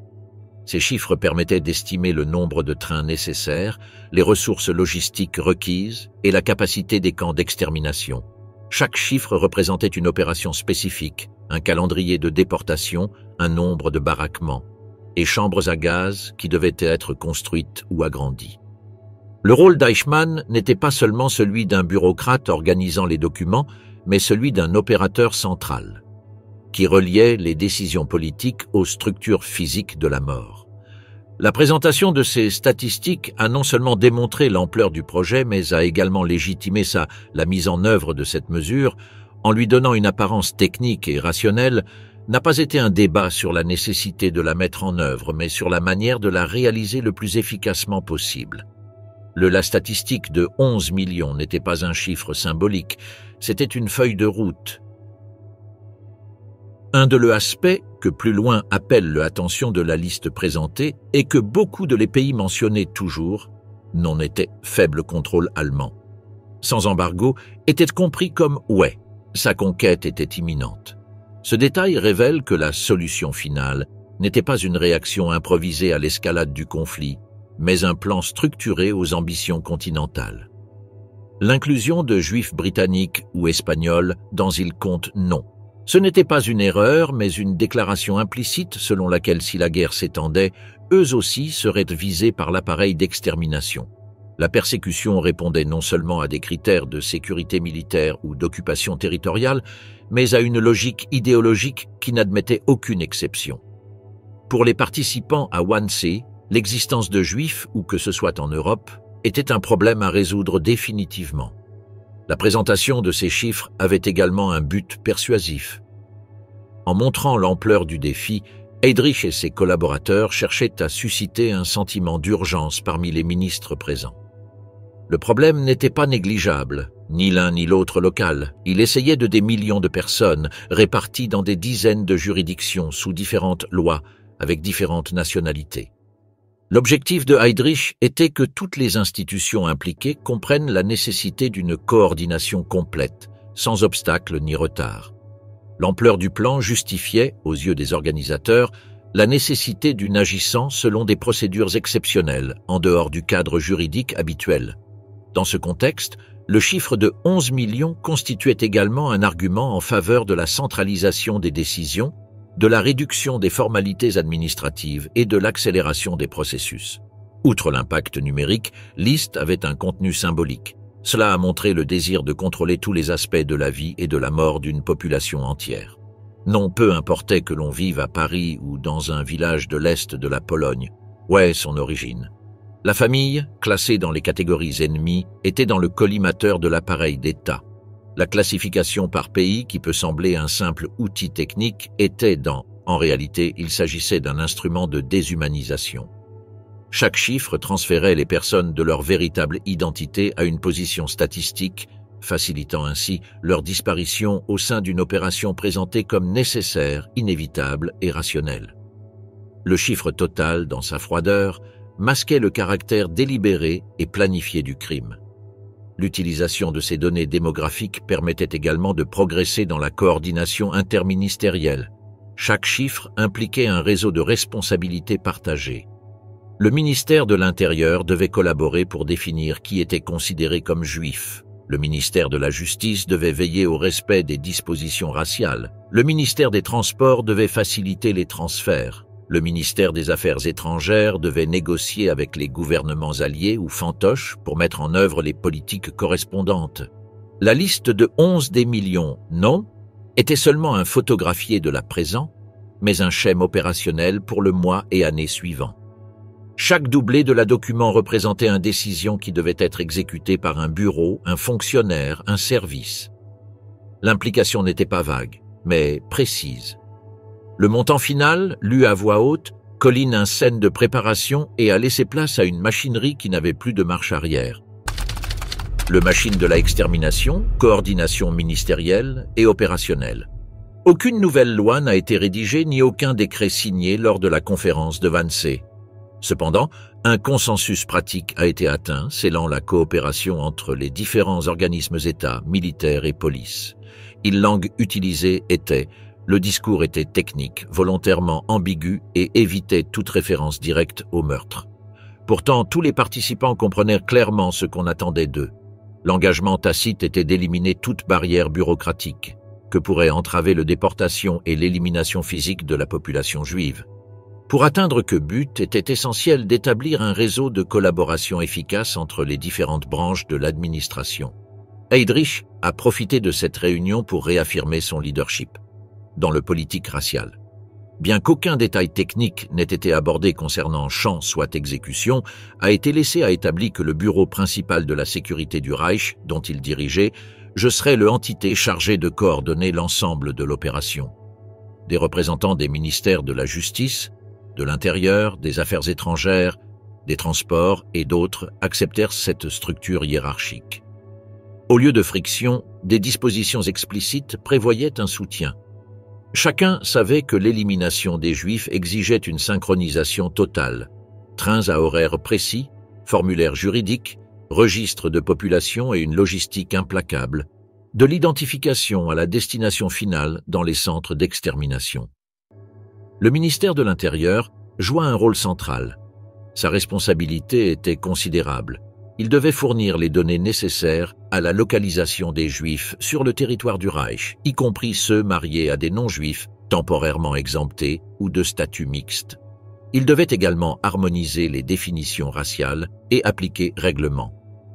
Ces chiffres permettaient d'estimer le nombre de trains nécessaires, les ressources logistiques requises et la capacité des camps d'extermination. Chaque chiffre représentait une opération spécifique, un calendrier de déportation, un nombre de baraquements, et chambres à gaz qui devaient être construites ou agrandies. Le rôle d'Eichmann n'était pas seulement celui d'un bureaucrate organisant les documents, mais celui d'un opérateur central, qui reliait les décisions politiques aux structures physiques de la mort. La présentation de ces statistiques a non seulement démontré l'ampleur du projet, mais a également légitimé la mise en œuvre de cette mesure, en lui donnant une apparence technique et rationnelle, n'a pas été un débat sur la nécessité de la mettre en œuvre, mais sur la manière de la réaliser le plus efficacement possible. La statistique de 11 millions n'était pas un chiffre symbolique, c'était une feuille de route. Un de aspect que plus loin appelle l'attention de la liste présentée est que beaucoup de les pays mentionnés toujours n'en étaient faible contrôle allemand. Sans embargo, était compris comme « ouais », sa conquête était imminente. Ce détail révèle que la solution finale n'était pas une réaction improvisée à l'escalade du conflit, mais un plan structuré aux ambitions continentales. L'inclusion de Juifs britanniques ou espagnols dans il compte non. Ce n'était pas une erreur, mais une déclaration implicite selon laquelle si la guerre s'étendait, eux aussi seraient visés par l'appareil d'extermination. La persécution répondait non seulement à des critères de sécurité militaire ou d'occupation territoriale, mais à une logique idéologique qui n'admettait aucune exception. Pour les participants à Wannsee, l'existence de Juifs, où que ce soit en Europe, était un problème à résoudre définitivement. La présentation de ces chiffres avait également un but persuasif. En montrant l'ampleur du défi, Heydrich et ses collaborateurs cherchaient à susciter un sentiment d'urgence parmi les ministres présents. Le problème n'était pas négligeable, ni l'un ni l'autre local. Il essayait de des millions de personnes, réparties dans des dizaines de juridictions sous différentes lois, avec différentes nationalités. L'objectif de Heydrich était que toutes les institutions impliquées comprennent la nécessité d'une coordination complète, sans obstacle ni retard. L'ampleur du plan justifiait, aux yeux des organisateurs, la nécessité d'une agissant selon des procédures exceptionnelles, en dehors du cadre juridique habituel. Dans ce contexte, le chiffre de 11 millions constituait également un argument en faveur de la centralisation des décisions, de la réduction des formalités administratives et de l'accélération des processus. Outre l'impact numérique, List avait un contenu symbolique. Cela a montré le désir de contrôler tous les aspects de la vie et de la mort d'une population entière. Non, peu importait que l'on vive à Paris ou dans un village de l'Est de la Pologne. Ouais, son origine. La famille, classée dans les catégories ennemies, était dans le collimateur de l'appareil d'État. La classification par pays, qui peut sembler un simple outil technique, était en réalité, il s'agissait d'un instrument de déshumanisation. Chaque chiffre transférait les personnes de leur véritable identité à une position statistique, facilitant ainsi leur disparition au sein d'une opération présentée comme nécessaire, inévitable et rationnelle. Le chiffre total, dans sa froideur, masquait le caractère délibéré et planifié du crime. L'utilisation de ces données démographiques permettait également de progresser dans la coordination interministérielle. Chaque chiffre impliquait un réseau de responsabilités partagées. Le ministère de l'Intérieur devait collaborer pour définir qui était considéré comme juif. Le ministère de la Justice devait veiller au respect des dispositions raciales. Le ministère des Transports devait faciliter les transferts. Le ministère des Affaires étrangères devait négocier avec les gouvernements alliés ou fantoches pour mettre en œuvre les politiques correspondantes. La liste de 11 des millions, non, était seulement un photographié de la présent, mais un schème opérationnel pour le mois et année suivants. Chaque doublé de la document représentait une décision qui devait être exécutée par un bureau, un fonctionnaire, un service. L'implication n'était pas vague, mais précise. Le montant final, lu à voix haute, colline un scène de préparation et a laissé place à une machinerie qui n'avait plus de marche arrière. Le machine de la extermination, coordination ministérielle et opérationnelle. Aucune nouvelle loi n'a été rédigée ni aucun décret signé lors de la conférence de Wannsee. Cependant, un consensus pratique a été atteint, scellant la coopération entre les différents organismes États, militaires et police. La langue utilisée était le discours était technique, volontairement ambigu et évitait toute référence directe au meurtre. Pourtant, tous les participants comprenaient clairement ce qu'on attendait d'eux. L'engagement tacite était d'éliminer toute barrière bureaucratique que pourrait entraver la déportation et l'élimination physique de la population juive. Pour atteindre ce but, était essentiel d'établir un réseau de collaboration efficace entre les différentes branches de l'administration. Heydrich a profité de cette réunion pour réaffirmer son leadership dans le politique racial. Bien qu'aucun détail technique n'ait été abordé concernant champ soit exécution, a été laissé à établir que le bureau principal de la sécurité du Reich, dont il dirigeait, serait l'entité chargée de coordonner l'ensemble de l'opération. Des représentants des ministères de la Justice, de l'Intérieur, des Affaires étrangères, des Transports et d'autres acceptèrent cette structure hiérarchique. Au lieu de friction, des dispositions explicites prévoyaient un soutien. Chacun savait que l'élimination des Juifs exigeait une synchronisation totale. Trains à horaires précis, formulaires juridiques, registres de population et une logistique implacable, de l'identification à la destination finale dans les centres d'extermination. Le ministère de l'Intérieur joua un rôle central. Sa responsabilité était considérable. Il devait fournir les données nécessaires à la localisation des Juifs sur le territoire du Reich, y compris ceux mariés à des non-juifs, temporairement exemptés ou de statut mixte. Il devait également harmoniser les définitions raciales et appliquer règlements.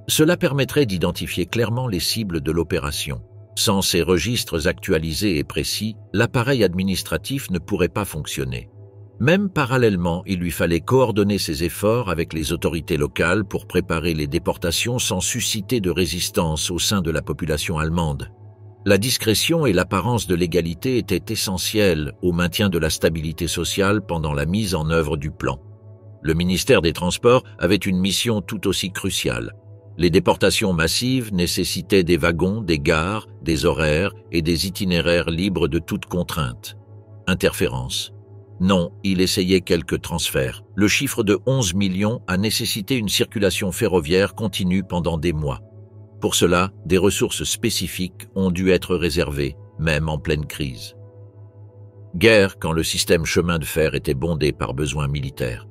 Cela permettrait d'identifier clairement les cibles de l'opération. Sans ces registres actualisés et précis, l'appareil administratif ne pourrait pas fonctionner. Même parallèlement, il lui fallait coordonner ses efforts avec les autorités locales pour préparer les déportations sans susciter de résistance au sein de la population allemande. La discrétion et l'apparence de l'égalité étaient essentielles au maintien de la stabilité sociale pendant la mise en œuvre du plan. Le ministère des Transports avait une mission tout aussi cruciale. Les déportations massives nécessitaient des wagons, des gares, des horaires et des itinéraires libres de toute contrainte. Interférence. Non, il essayait quelques transferts. Le chiffre de 11 millions a nécessité une circulation ferroviaire continue pendant des mois. Pour cela, des ressources spécifiques ont dû être réservées, même en pleine crise. Guère quand le système chemin de fer était bondé par besoins militaires.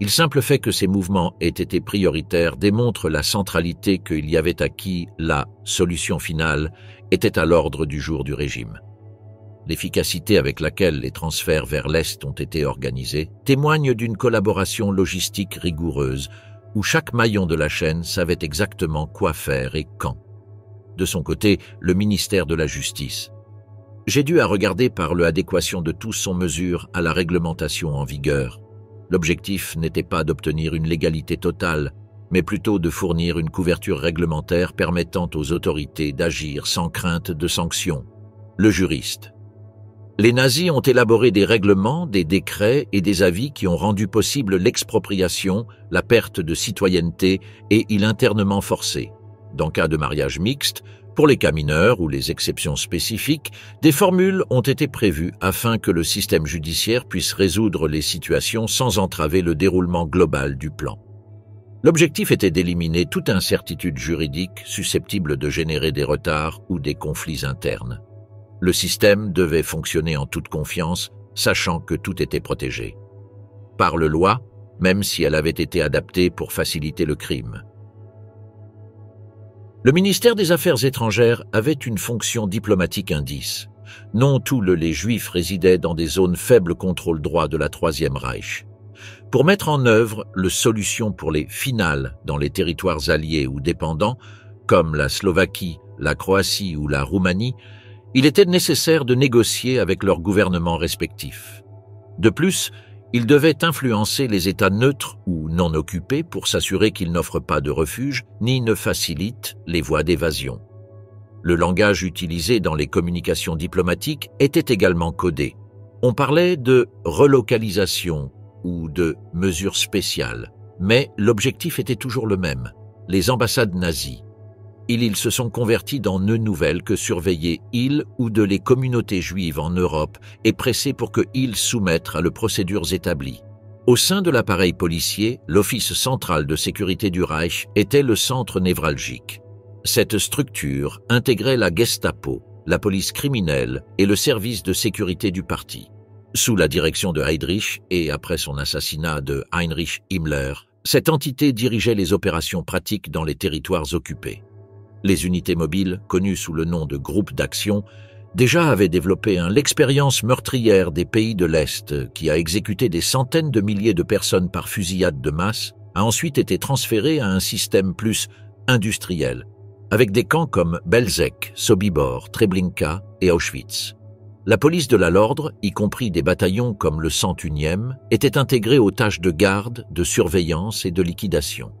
Le simple fait que ces mouvements aient été prioritaires démontre la centralité qu'il y avait acquis la solution finale était à l'ordre du jour du régime. L'efficacité avec laquelle les transferts vers l'Est ont été organisés témoigne d'une collaboration logistique rigoureuse où chaque maillon de la chaîne savait exactement quoi faire et quand. De son côté, le ministère de la Justice. J'ai dû à regarder par l'adéquation de tous son mesure à la réglementation en vigueur. L'objectif n'était pas d'obtenir une légalité totale, mais plutôt de fournir une couverture réglementaire permettant aux autorités d'agir sans crainte de sanctions. Le juriste. Les nazis ont élaboré des règlements, des décrets et des avis qui ont rendu possible l'expropriation, la perte de citoyenneté et l'internement forcé. Dans cas de mariage mixte, pour les cas mineurs ou les exceptions spécifiques, des formules ont été prévues afin que le système judiciaire puisse résoudre les situations sans entraver le déroulement global du plan. L'objectif était d'éliminer toute incertitude juridique susceptible de générer des retards ou des conflits internes. Le système devait fonctionner en toute confiance, sachant que tout était protégé. Par la loi, même si elle avait été adaptée pour faciliter le crime. Le ministère des Affaires étrangères avait une fonction diplomatique indice. Non tous les Juifs résidaient dans des zones faibles contrôle droit de la Troisième Reich. Pour mettre en œuvre le solution pour les finales dans les territoires alliés ou dépendants, comme la Slovaquie, la Croatie ou la Roumanie, il était nécessaire de négocier avec leurs gouvernements respectifs. De plus, ils devaient influencer les États neutres ou non occupés pour s'assurer qu'ils n'offrent pas de refuge ni ne facilitent les voies d'évasion. Le langage utilisé dans les communications diplomatiques était également codé. On parlait de relocalisation ou de mesures spéciales, mais l'objectif était toujours le même, les ambassades nazies. Ils se sont convertis dans nœuds nouvelles que surveillaient ils ou de les communautés juives en Europe et pressés pour qu'ils soumettent à les procédures établies. Au sein de l'appareil policier, l'Office central de sécurité du Reich était le centre névralgique. Cette structure intégrait la Gestapo, la police criminelle et le service de sécurité du parti. Sous la direction de Heydrich et après son assassinat de Heinrich Himmler, cette entité dirigeait les opérations pratiques dans les territoires occupés. Les unités mobiles, connues sous le nom de groupes d'action, déjà avaient développé l'expérience meurtrière des pays de l'Est, qui a exécuté des centaines de milliers de personnes par fusillade de masse, a ensuite été transférée à un système plus industriel, avec des camps comme Belzec, Sobibor, Treblinka et Auschwitz. La police de l'ordre, y compris des bataillons comme le 101e, était intégrée aux tâches de garde, de surveillance et de liquidation.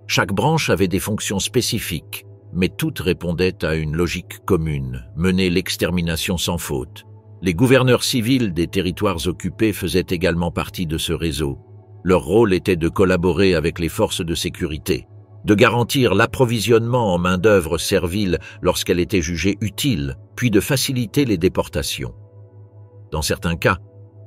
Chaque branche avait des fonctions spécifiques, mais toutes répondaient à une logique commune, mener l'extermination sans faute. Les gouverneurs civils des territoires occupés faisaient également partie de ce réseau. Leur rôle était de collaborer avec les forces de sécurité, de garantir l'approvisionnement en main-d'œuvre servile lorsqu'elle était jugée utile, puis de faciliter les déportations. Dans certains cas,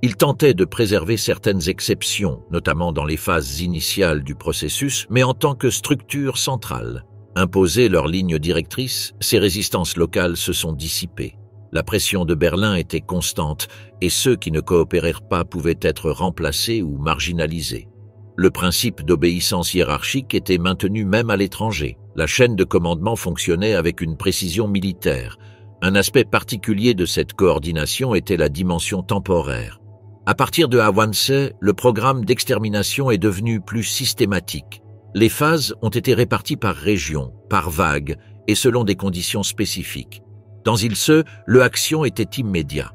ils tentaient de préserver certaines exceptions, notamment dans les phases initiales du processus, mais en tant que structure centrale. Imposer leurs lignes directrices, ces résistances locales se sont dissipées. La pression de Berlin était constante et ceux qui ne coopérèrent pas pouvaient être remplacés ou marginalisés. Le principe d'obéissance hiérarchique était maintenu même à l'étranger. La chaîne de commandement fonctionnait avec une précision militaire. Un aspect particulier de cette coordination était la dimension temporaire. À partir de Awanse, le programme d'extermination est devenu plus systématique. Les phases ont été réparties par région, par vague et selon des conditions spécifiques. Dans Ilse, l'action était immédiat.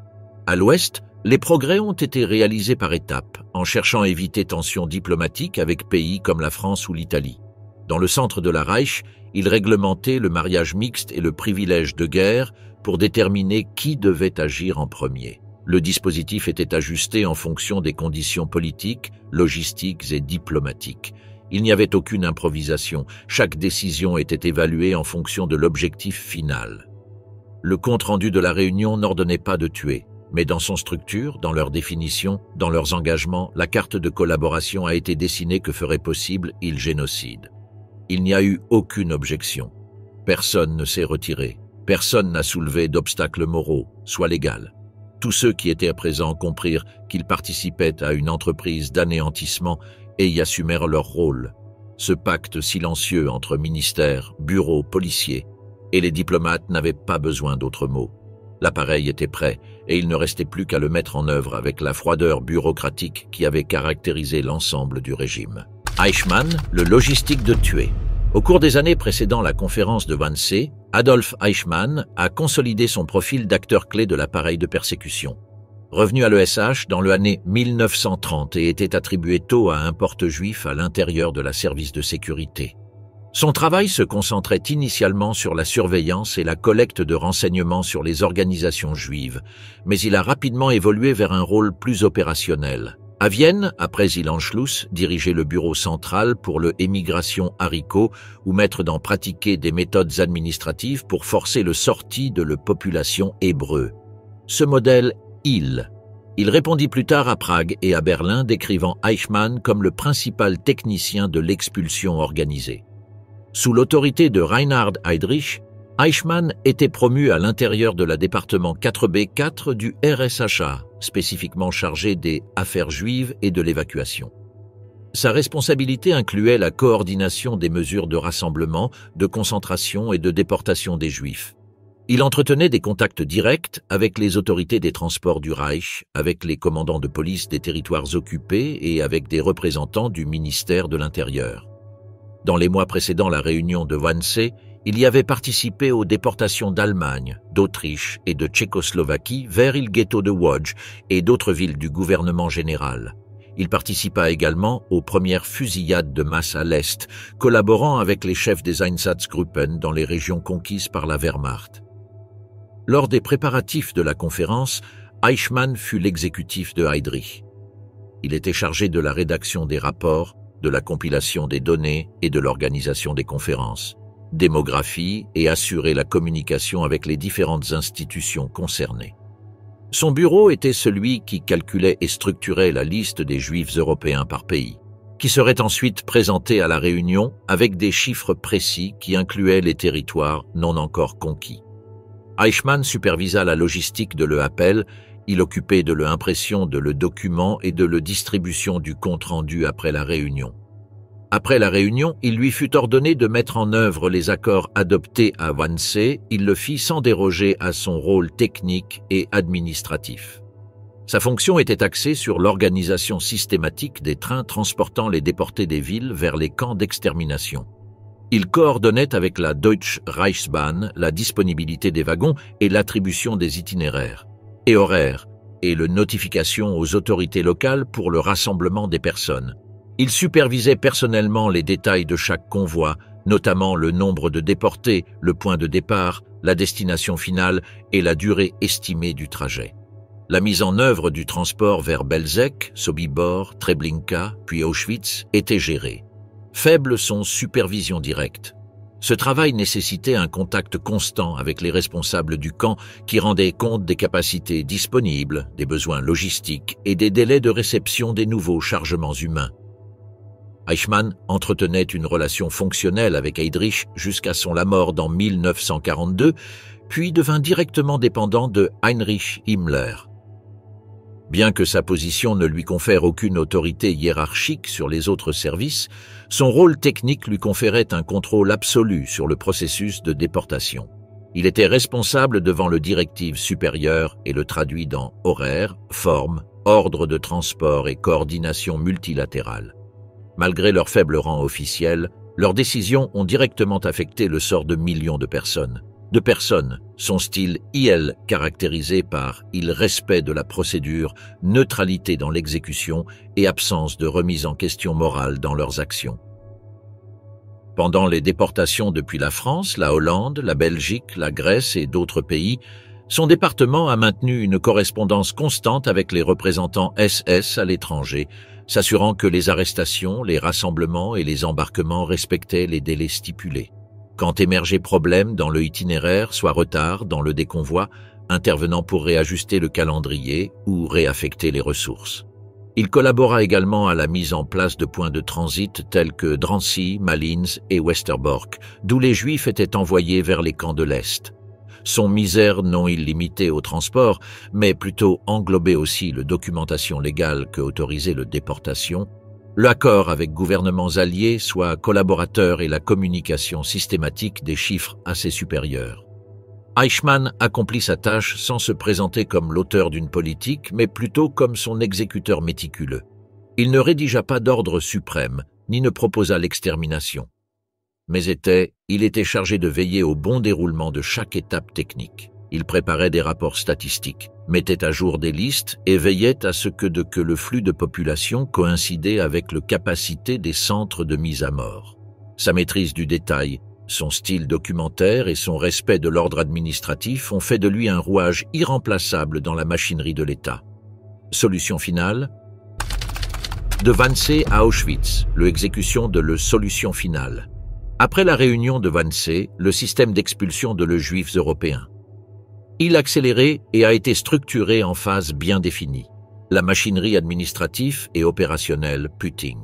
À l'ouest, les progrès ont été réalisés par étapes, en cherchant à éviter tensions diplomatiques avec pays comme la France ou l'Italie. Dans le centre de la Reich, il réglementait le mariage mixte et le privilège de guerre pour déterminer qui devait agir en premier. Le dispositif était ajusté en fonction des conditions politiques, logistiques et diplomatiques. Il n'y avait aucune improvisation, chaque décision était évaluée en fonction de l'objectif final. Le compte-rendu de la réunion n'ordonnait pas de tuer, mais dans son structure, dans leur définition, dans leurs engagements, la carte de collaboration a été dessinée que ferait possible le génocide. Il n'y a eu aucune objection. Personne ne s'est retiré. Personne n'a soulevé d'obstacles moraux, soit légaux. Tous ceux qui étaient présents comprirent qu'ils participaient à une entreprise d'anéantissement et y assumèrent leur rôle. Ce pacte silencieux entre ministères, bureaux, policiers et les diplomates n'avait pas besoin d'autres mots. L'appareil était prêt et il ne restait plus qu'à le mettre en œuvre avec la froideur bureaucratique qui avait caractérisé l'ensemble du régime. Eichmann, le logistique de tuer. Au cours des années précédant la conférence de Wannsee, Adolf Eichmann a consolidé son profil d'acteur clé de l'appareil de persécution. Revenu à l'ESH dans l'année 1930 et était attribué tôt à un porte-juif à l'intérieur de la service de sécurité. Son travail se concentrait initialement sur la surveillance et la collecte de renseignements sur les organisations juives, mais il a rapidement évolué vers un rôle plus opérationnel. À Vienne, après Anschluss, dirigeait le bureau central pour le émigration haricot ou mettre en pratiquer des méthodes administratives pour forcer le sortie de la population hébreu. Ce modèle, il répondit plus tard à Prague et à Berlin, décrivant Eichmann comme le principal technicien de l'expulsion organisée. Sous l'autorité de Reinhard Heydrich, Eichmann était promu à l'intérieur de la département 4B4 du RSHA, spécifiquement chargé des affaires juives et de l'évacuation. Sa responsabilité incluait la coordination des mesures de rassemblement, de concentration et de déportation des Juifs. Il entretenait des contacts directs avec les autorités des transports du Reich, avec les commandants de police des territoires occupés et avec des représentants du ministère de l'Intérieur. Dans les mois précédant la réunion de Wannsee, il y avait participé aux déportations d'Allemagne, d'Autriche et de Tchécoslovaquie vers le ghetto de Łódź et d'autres villes du gouvernement général. Il participa également aux premières fusillades de masse à l'Est, collaborant avec les chefs des Einsatzgruppen dans les régions conquises par la Wehrmacht. Lors des préparatifs de la conférence, Eichmann fut l'exécutif de Heydrich. Il était chargé de la rédaction des rapports, de la compilation des données et de l'organisation des conférences, démographie et assurer la communication avec les différentes institutions concernées. Son bureau était celui qui calculait et structurait la liste des Juifs européens par pays, qui serait ensuite présentée à la réunion avec des chiffres précis qui incluaient les territoires non encore conquis. Eichmann supervisa la logistique de l'appel, il occupait de l'impression de le document et de la distribution du compte-rendu après la réunion. Après la réunion, il lui fut ordonné de mettre en œuvre les accords adoptés à Wannsee. Il le fit sans déroger à son rôle technique et administratif. Sa fonction était axée sur l'organisation systématique des trains transportant les déportés des villes vers les camps d'extermination. Il coordonnait avec la Deutsche Reichsbahn la disponibilité des wagons et l'attribution des itinéraires et horaires et la notification aux autorités locales pour le rassemblement des personnes. Il supervisait personnellement les détails de chaque convoi, notamment le nombre de déportés, le point de départ, la destination finale et la durée estimée du trajet. La mise en œuvre du transport vers Belzec, Sobibor, Treblinka, puis Auschwitz était gérée. Faible son supervision directe. Ce travail nécessitait un contact constant avec les responsables du camp qui rendaient compte des capacités disponibles, des besoins logistiques et des délais de réception des nouveaux chargements humains. Eichmann entretenait une relation fonctionnelle avec Heydrich jusqu'à son mort en 1942, puis devint directement dépendant de Heinrich Himmler. Bien que sa position ne lui confère aucune autorité hiérarchique sur les autres services, son rôle technique lui conférait un contrôle absolu sur le processus de déportation. Il était responsable devant le directive supérieur et le traduit dans horaire, forme, ordre de transport et coordination multilatérale. Malgré leur faible rang officiel, leurs décisions ont directement affecté le sort de millions de personnes. Son style IL caractérisé par il respect de la procédure, neutralité dans l'exécution et absence de remise en question morale dans leurs actions. Pendant les déportations depuis la France, la Hollande, la Belgique, la Grèce et d'autres pays, son département a maintenu une correspondance constante avec les représentants SS à l'étranger, s'assurant que les arrestations, les rassemblements et les embarquements respectaient les délais stipulés. Quand émergeait problème dans le itinéraire, soit retard dans le déconvoi, intervenant pour réajuster le calendrier ou réaffecter les ressources. Il collabora également à la mise en place de points de transit tels que Drancy, Malines et Westerbork, d'où les Juifs étaient envoyés vers les camps de l'Est. Son misère non illimité au transport, mais plutôt englobait aussi la documentation légale que autorisait la déportation, l'accord avec gouvernements alliés, soit collaborateurs et la communication systématique des chiffres à ses supérieurs. Eichmann accomplit sa tâche sans se présenter comme l'auteur d'une politique, mais plutôt comme son exécuteur méticuleux. Il ne rédigea pas d'ordre suprême, ni ne proposa l'extermination. Mais il était chargé de veiller au bon déroulement de chaque étape technique. Il préparait des rapports statistiques, mettait à jour des listes et veillait à ce que le flux de population coïncidait avec la capacité des centres de mise à mort. Sa maîtrise du détail, son style documentaire et son respect de l'ordre administratif ont fait de lui un rouage irremplaçable dans la machinerie de l'État. Solution finale ? De Wannsee à Auschwitz, l'exécution de la solution finale. Après la réunion de Wannsee, le système d'expulsion de Juifs européens. Il a accéléré et a été structuré en phases bien définies. La machinerie administrative et opérationnelle Putting.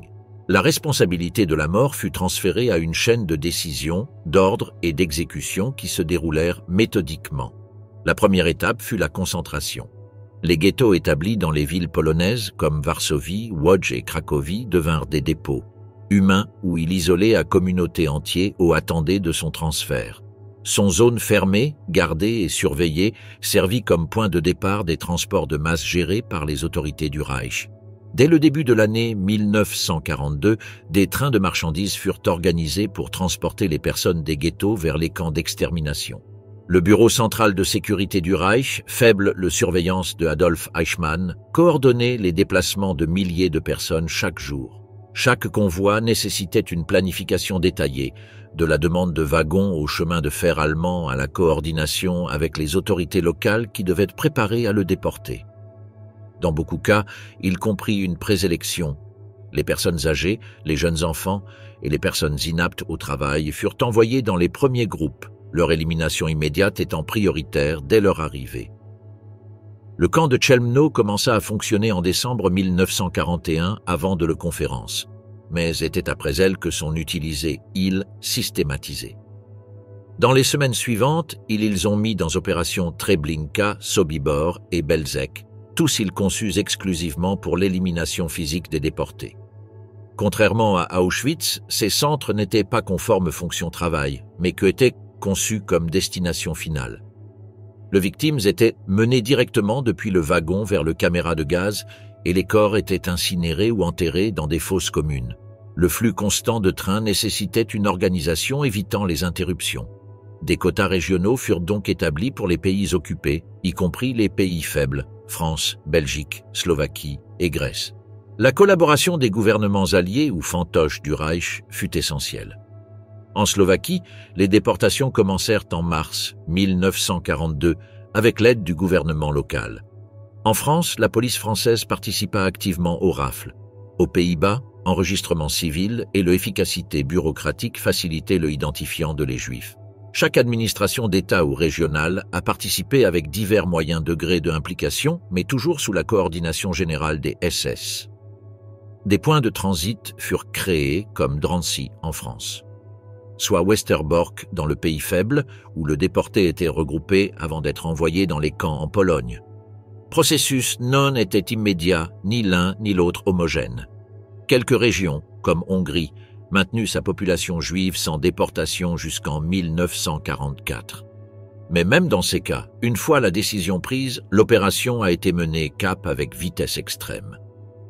La responsabilité de la mort fut transférée à une chaîne de décision, d'ordre et d'exécution qui se déroulèrent méthodiquement. La première étape fut la concentration. Les ghettos établis dans les villes polonaises comme Varsovie, Łódź et Cracovie devinrent des dépôts humains où il isolait à communauté entière ou attendait de son transfert. Son zone fermée, gardée et surveillée servit comme point de départ des transports de masse gérés par les autorités du Reich. Dès le début de l'année 1942, des trains de marchandises furent organisés pour transporter les personnes des ghettos vers les camps d'extermination. Le Bureau central de sécurité du Reich, faible le surveillance de Adolf Eichmann, coordonnait les déplacements de milliers de personnes chaque jour. Chaque convoi nécessitait une planification détaillée, de la demande de wagons au chemin de fer allemand à la coordination avec les autorités locales qui devaient être préparées à le déporter. Dans beaucoup de cas, il comprit une présélection. Les personnes âgées, les jeunes enfants et les personnes inaptes au travail furent envoyées dans les premiers groupes, leur élimination immédiate étant prioritaire dès leur arrivée. Le camp de Chelmno commença à fonctionner en décembre 1941 avant de la conférence, mais était après elle que sont utilisés systématisés. Dans les semaines suivantes, ils ont mis dans opération Treblinka, Sobibor et Belzec, tous ils conçus exclusivement pour l'élimination physique des déportés. Contrairement à Auschwitz, ces centres n'étaient pas conformes fonction-travail, mais que étaient conçus comme destination finale. Les victimes étaient menées directement depuis le wagon vers le caméra de gaz et les corps étaient incinérés ou enterrés dans des fosses communes. Le flux constant de trains nécessitait une organisation évitant les interruptions. Des quotas régionaux furent donc établis pour les pays occupés, y compris les pays faibles, France, Belgique, Slovaquie et Grèce. La collaboration des gouvernements alliés ou fantoches du Reich fut essentielle. En Slovaquie, les déportations commencèrent en mars 1942 avec l'aide du gouvernement local. En France, la police française participa activement aux rafles. Aux Pays-Bas, enregistrement civil et l'efficacité bureaucratique facilitaient le identifiant de les Juifs. Chaque administration d'État ou régionale a participé avec divers moyens degrés d'implication, mais toujours sous la coordination générale des SS. Des points de transit furent créés comme Drancy en France, soit Westerbork dans le pays faible, où le déporté était regroupé avant d'être envoyé dans les camps en Pologne. Processus non était immédiat, ni l'un ni l'autre homogène. Quelques régions, comme Hongrie, maintenu sa population juive sans déportation jusqu'en 1944. Mais même dans ces cas, une fois la décision prise, l'opération a été menée cap avec vitesse extrême.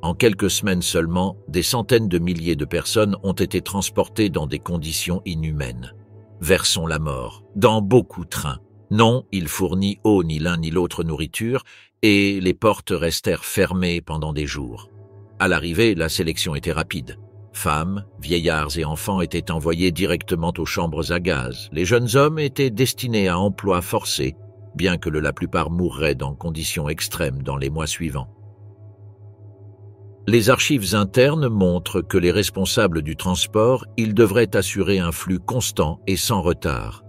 En quelques semaines seulement, des centaines de milliers de personnes ont été transportées dans des conditions inhumaines. Versons la mort, dans beaucoup de trains. Non, il fournit eau ni l'un ni l'autre nourriture, et les portes restèrent fermées pendant des jours. À l'arrivée, la sélection était rapide. Femmes, vieillards et enfants étaient envoyés directement aux chambres à gaz. Les jeunes hommes étaient destinés à emploi forcé, bien que la plupart mourraient dans conditions extrêmes dans les mois suivants. Les archives internes montrent que les responsables du transport, ils devraient assurer un flux constant et sans retard.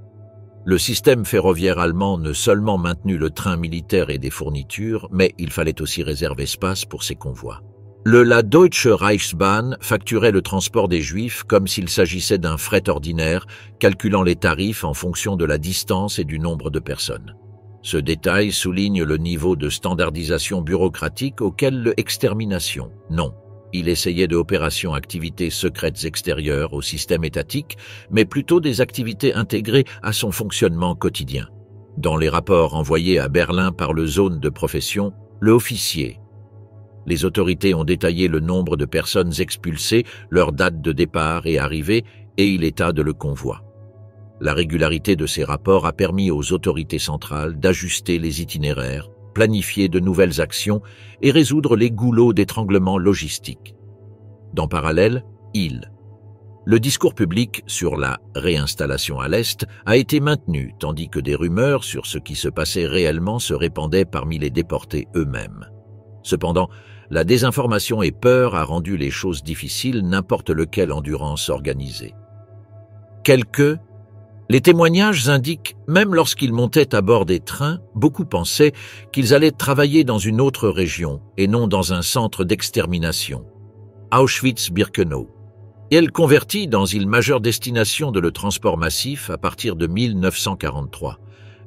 Le système ferroviaire allemand ne seulement maintenu le train militaire et des fournitures, mais il fallait aussi réserver espace pour ces convois. La Deutsche Reichsbahn facturait le transport des Juifs comme s'il s'agissait d'un fret ordinaire, calculant les tarifs en fonction de la distance et du nombre de personnes. Ce détail souligne le niveau de standardisation bureaucratique auquel l'extermination. Non, il essayait de opérations activités secrètes extérieures au système étatique, mais plutôt des activités intégrées à son fonctionnement quotidien. Dans les rapports envoyés à Berlin par le zone de profession, le officier. Les autorités ont détaillé le nombre de personnes expulsées, leur date de départ et arrivée et l'état de le convoi. La régularité de ces rapports a permis aux autorités centrales d'ajuster les itinéraires, planifier de nouvelles actions et résoudre les goulots d'étranglement logistique. Dans parallèle, le discours public sur la réinstallation à l'Est a été maintenu, tandis que des rumeurs sur ce qui se passait réellement se répandaient parmi les déportés eux-mêmes. Cependant, la désinformation et peur a rendu les choses difficiles n'importe lequel endurance organisée. Les témoignages indiquent, même lorsqu'ils montaient à bord des trains, beaucoup pensaient qu'ils allaient travailler dans une autre région et non dans un centre d'extermination. Auschwitz-Birkenau. Elle convertit dans une majeure destination de le transport massif à partir de 1943.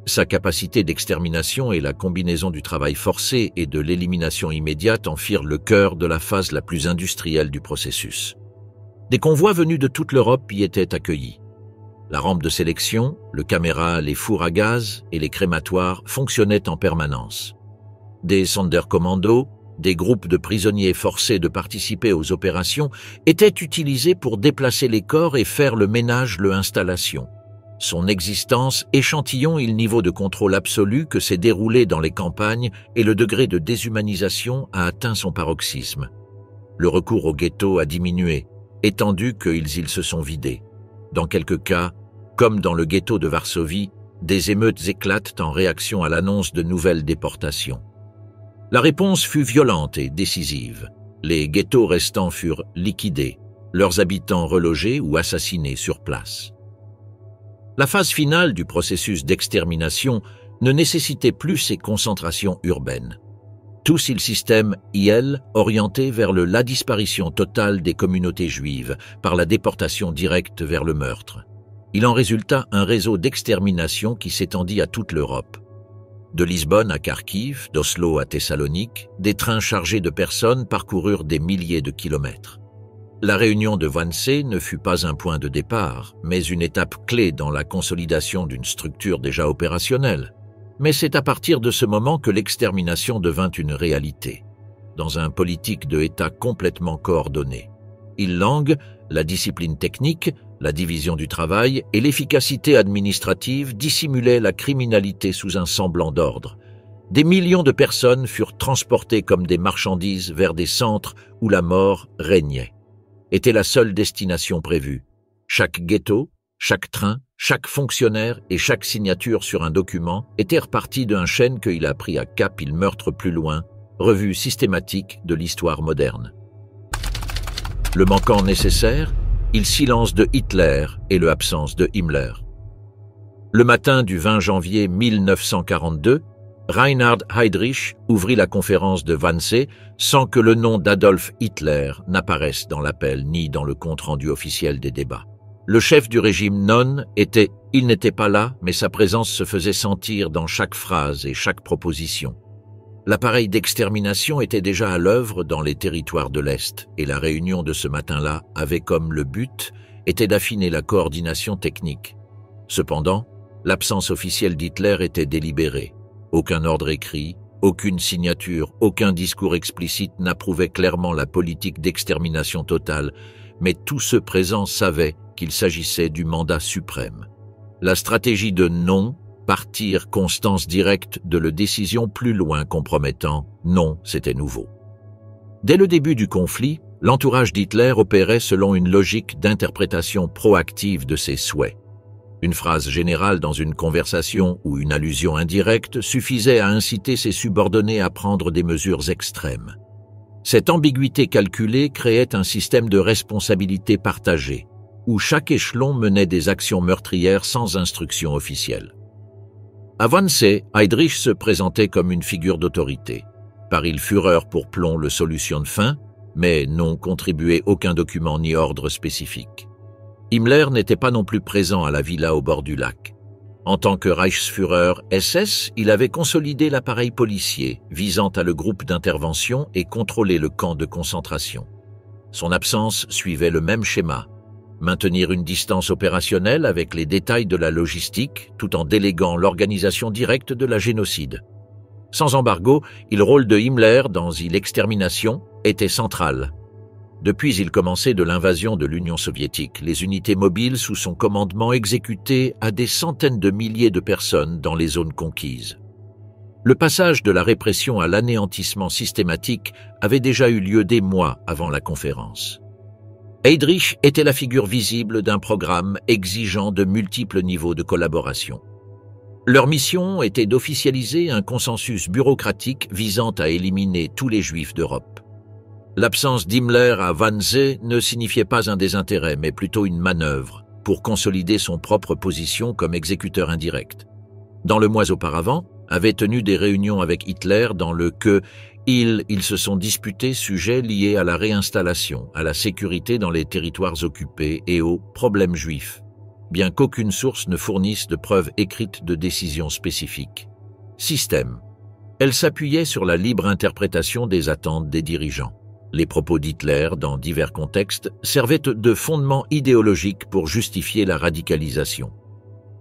Sa capacité d'extermination et la combinaison du travail forcé et de l'élimination immédiate en firent le cœur de la phase la plus industrielle du processus. Des convois venus de toute l'Europe y étaient accueillis. La rampe de sélection, le caméra, les fours à gaz et les crématoires fonctionnaient en permanence. Des Sonderkommando, des groupes de prisonniers forcés de participer aux opérations, étaient utilisés pour déplacer les corps et faire le ménage, l'installation. Son existence échantillon le niveau de contrôle absolu que s'est déroulé dans les campagnes et le degré de déshumanisation a atteint son paroxysme. Le recours au ghetto a diminué, étendu qu'ils se sont vidés. Dans quelques cas, comme dans le ghetto de Varsovie, des émeutes éclatent en réaction à l'annonce de nouvelles déportations. La réponse fut violente et décisive. Les ghettos restants furent liquidés, leurs habitants relogés ou assassinés sur place. La phase finale du processus d'extermination ne nécessitait plus ces concentrations urbaines. Tout le système orienté vers la disparition totale des communautés juives par la déportation directe vers le meurtre. Il en résulta un réseau d'extermination qui s'étendit à toute l'Europe. De Lisbonne à Kharkiv, d'Oslo à Thessalonique, des trains chargés de personnes parcoururent des milliers de kilomètres. La réunion de Wannsee ne fut pas un point de départ, mais une étape clé dans la consolidation d'une structure déjà opérationnelle. Mais c'est à partir de ce moment que l'extermination devint une réalité, dans un politique de État complètement coordonné. La discipline technique, la division du travail et l'efficacité administrative dissimulaient la criminalité sous un semblant d'ordre. Des millions de personnes furent transportées comme des marchandises vers des centres où la mort régnait. Était la seule destination prévue. Chaque ghetto, chaque train, chaque fonctionnaire et chaque signature sur un document était reparti d'un chêne qu'il a pris à cap il meurtre plus loin, revue systématique de l'histoire moderne. Le manquant nécessaire, il silence de Hitler et le absence de Himmler. Le matin du 20 janvier 1942, Reinhard Heydrich ouvrit la conférence de Wannsee sans que le nom d'Adolf Hitler n'apparaisse dans l'appel ni dans le compte-rendu officiel des débats. Le chef du régime il n'était pas là, mais sa présence se faisait sentir dans chaque phrase et chaque proposition. L'appareil d'extermination était déjà à l'œuvre dans les territoires de l'Est, et la réunion de ce matin-là avait comme le but était d'affiner la coordination technique. Cependant, l'absence officielle d'Hitler était délibérée. Aucun ordre écrit, aucune signature, aucun discours explicite n'approuvait clairement la politique d'extermination totale, mais tous ceux présents savaient qu'il s'agissait du mandat suprême. La stratégie de non, partir constance directe de la décision plus loin compromettant, non, c'était nouveau. Dès le début du conflit, l'entourage d'Hitler opérait selon une logique d'interprétation proactive de ses souhaits. Une phrase générale dans une conversation ou une allusion indirecte suffisait à inciter ses subordonnés à prendre des mesures extrêmes. Cette ambiguïté calculée créait un système de responsabilité partagée, où chaque échelon menait des actions meurtrières sans instruction officielle. À Wannsee, Heydrich se présentait comme une figure d'autorité. Par il Führer pour plomb le solution de fin, mais non contribuait aucun document ni ordre spécifique. Himmler n'était pas non plus présent à la villa au bord du lac. En tant que Reichsführer SS, il avait consolidé l'appareil policier visant à le groupe d'intervention et contrôler le camp de concentration. Son absence suivait le même schéma. Maintenir une distance opérationnelle avec les détails de la logistique tout en déléguant l'organisation directe de la génocide. Sans embargo, le rôle de Himmler dans l'extermination était central. Depuis il commençait de l'invasion de l'Union soviétique, les unités mobiles sous son commandement exécutaient à des centaines de milliers de personnes dans les zones conquises. Le passage de la répression à l'anéantissement systématique avait déjà eu lieu des mois avant la conférence. Heydrich était la figure visible d'un programme exigeant de multiples niveaux de collaboration. Leur mission était d'officialiser un consensus bureaucratique visant à éliminer tous les Juifs d'Europe. L'absence d'Himmler à Wannsee ne signifiait pas un désintérêt, mais plutôt une manœuvre pour consolider son propre position comme exécuteur indirect. Dans le mois auparavant, avait tenu des réunions avec Hitler dans le que ils se sont disputés sujets liés à la réinstallation, à la sécurité dans les territoires occupés et aux problèmes juifs, bien qu'aucune source ne fournisse de preuves écrites de décisions spécifiques. Système. Elle s'appuyait sur la libre interprétation des attentes des dirigeants. Les propos d'Hitler, dans divers contextes, servaient de fondement idéologique pour justifier la radicalisation.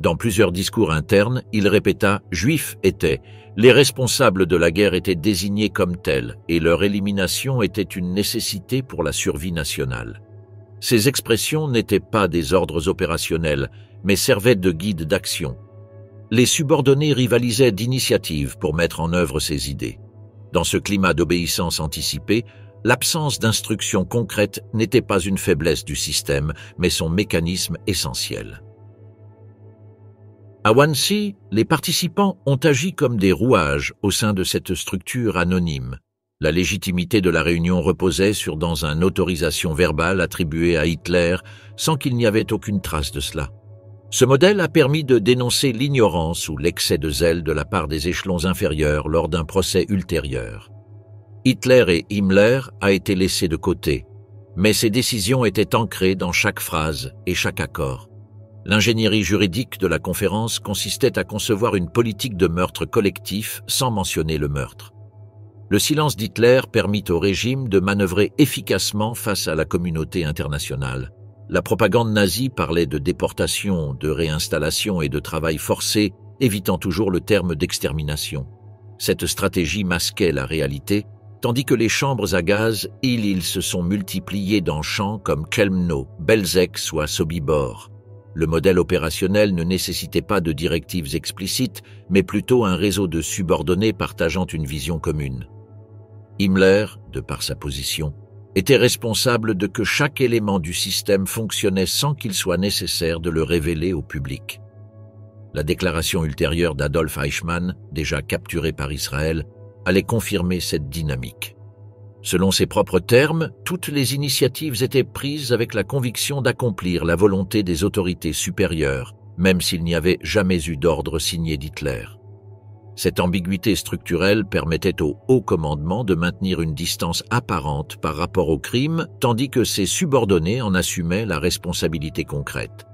Dans plusieurs discours internes, il répéta « Juifs étaient ». Les responsables de la guerre étaient désignés comme tels et leur élimination était une nécessité pour la survie nationale. Ces expressions n'étaient pas des ordres opérationnels, mais servaient de guide d'action. Les subordonnés rivalisaient d'initiatives pour mettre en œuvre ces idées. Dans ce climat d'obéissance anticipée, l'absence d'instructions concrètes n'était pas une faiblesse du système, mais son mécanisme essentiel. À Wannsee, les participants ont agi comme des rouages au sein de cette structure anonyme. La légitimité de la réunion reposait sur une autorisation verbale attribuée à Hitler sans qu'il n'y avait aucune trace de cela. Ce modèle a permis de dénoncer l'ignorance ou l'excès de zèle de la part des échelons inférieurs lors d'un procès ultérieur. Hitler et Himmler a été laissés de côté, mais ces décisions étaient ancrées dans chaque phrase et chaque accord. L'ingénierie juridique de la conférence consistait à concevoir une politique de meurtre collectif sans mentionner le meurtre. Le silence d'Hitler permit au régime de manœuvrer efficacement face à la communauté internationale. La propagande nazie parlait de déportation, de réinstallation et de travail forcé, évitant toujours le terme d'extermination. Cette stratégie masquait la réalité, tandis que les chambres à gaz, ils se sont multipliées dans champs comme Chelmno, Belzec ou Sobibor. Le modèle opérationnel ne nécessitait pas de directives explicites, mais plutôt un réseau de subordonnés partageant une vision commune. Himmler, de par sa position, était responsable de que chaque élément du système fonctionnait sans qu'il soit nécessaire de le révéler au public. La déclaration ultérieure d'Adolf Eichmann, déjà capturé par Israël, allait confirmer cette dynamique. Selon ses propres termes, toutes les initiatives étaient prises avec la conviction d'accomplir la volonté des autorités supérieures, même s'il n'y avait jamais eu d'ordre signé d'Hitler. Cette ambiguïté structurelle permettait au haut commandement de maintenir une distance apparente par rapport au crime, tandis que ses subordonnés en assumaient la responsabilité concrète.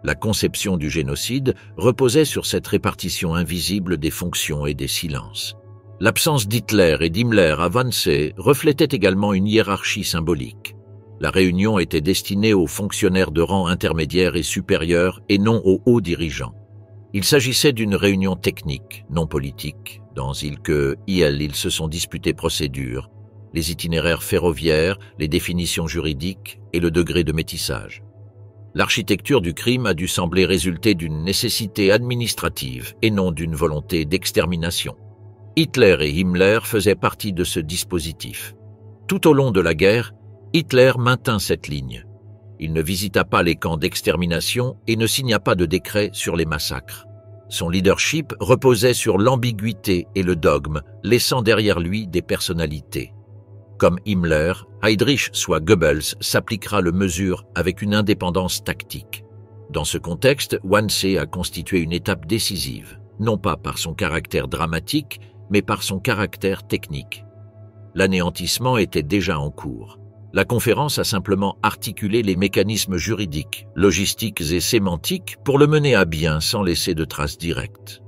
La conception du génocide reposait sur cette répartition invisible des fonctions et des silences. L'absence d'Hitler et d'Himmler à Wannsee reflétait également une hiérarchie symbolique. La réunion était destinée aux fonctionnaires de rang intermédiaire et supérieur et non aux hauts dirigeants. Il s'agissait d'une réunion technique, non politique, dans ils se sont disputés procédures, les itinéraires ferroviaires, les définitions juridiques et le degré de métissage. L'architecture du crime a dû sembler résulter d'une nécessité administrative et non d'une volonté d'extermination. Hitler et Himmler faisaient partie de ce dispositif. Tout au long de la guerre, Hitler maintint cette ligne. Il ne visita pas les camps d'extermination et ne signa pas de décret sur les massacres. Son leadership reposait sur l'ambiguïté et le dogme, laissant derrière lui des personnalités. Comme Himmler, Heydrich soit Goebbels s'appliquera le mesure avec une indépendance tactique. Dans ce contexte, Wannsee a constitué une étape décisive, non pas par son caractère dramatique, mais par son caractère technique. L'anéantissement était déjà en cours. La conférence a simplement articulé les mécanismes juridiques, logistiques et sémantiques pour le mener à bien sans laisser de traces directes.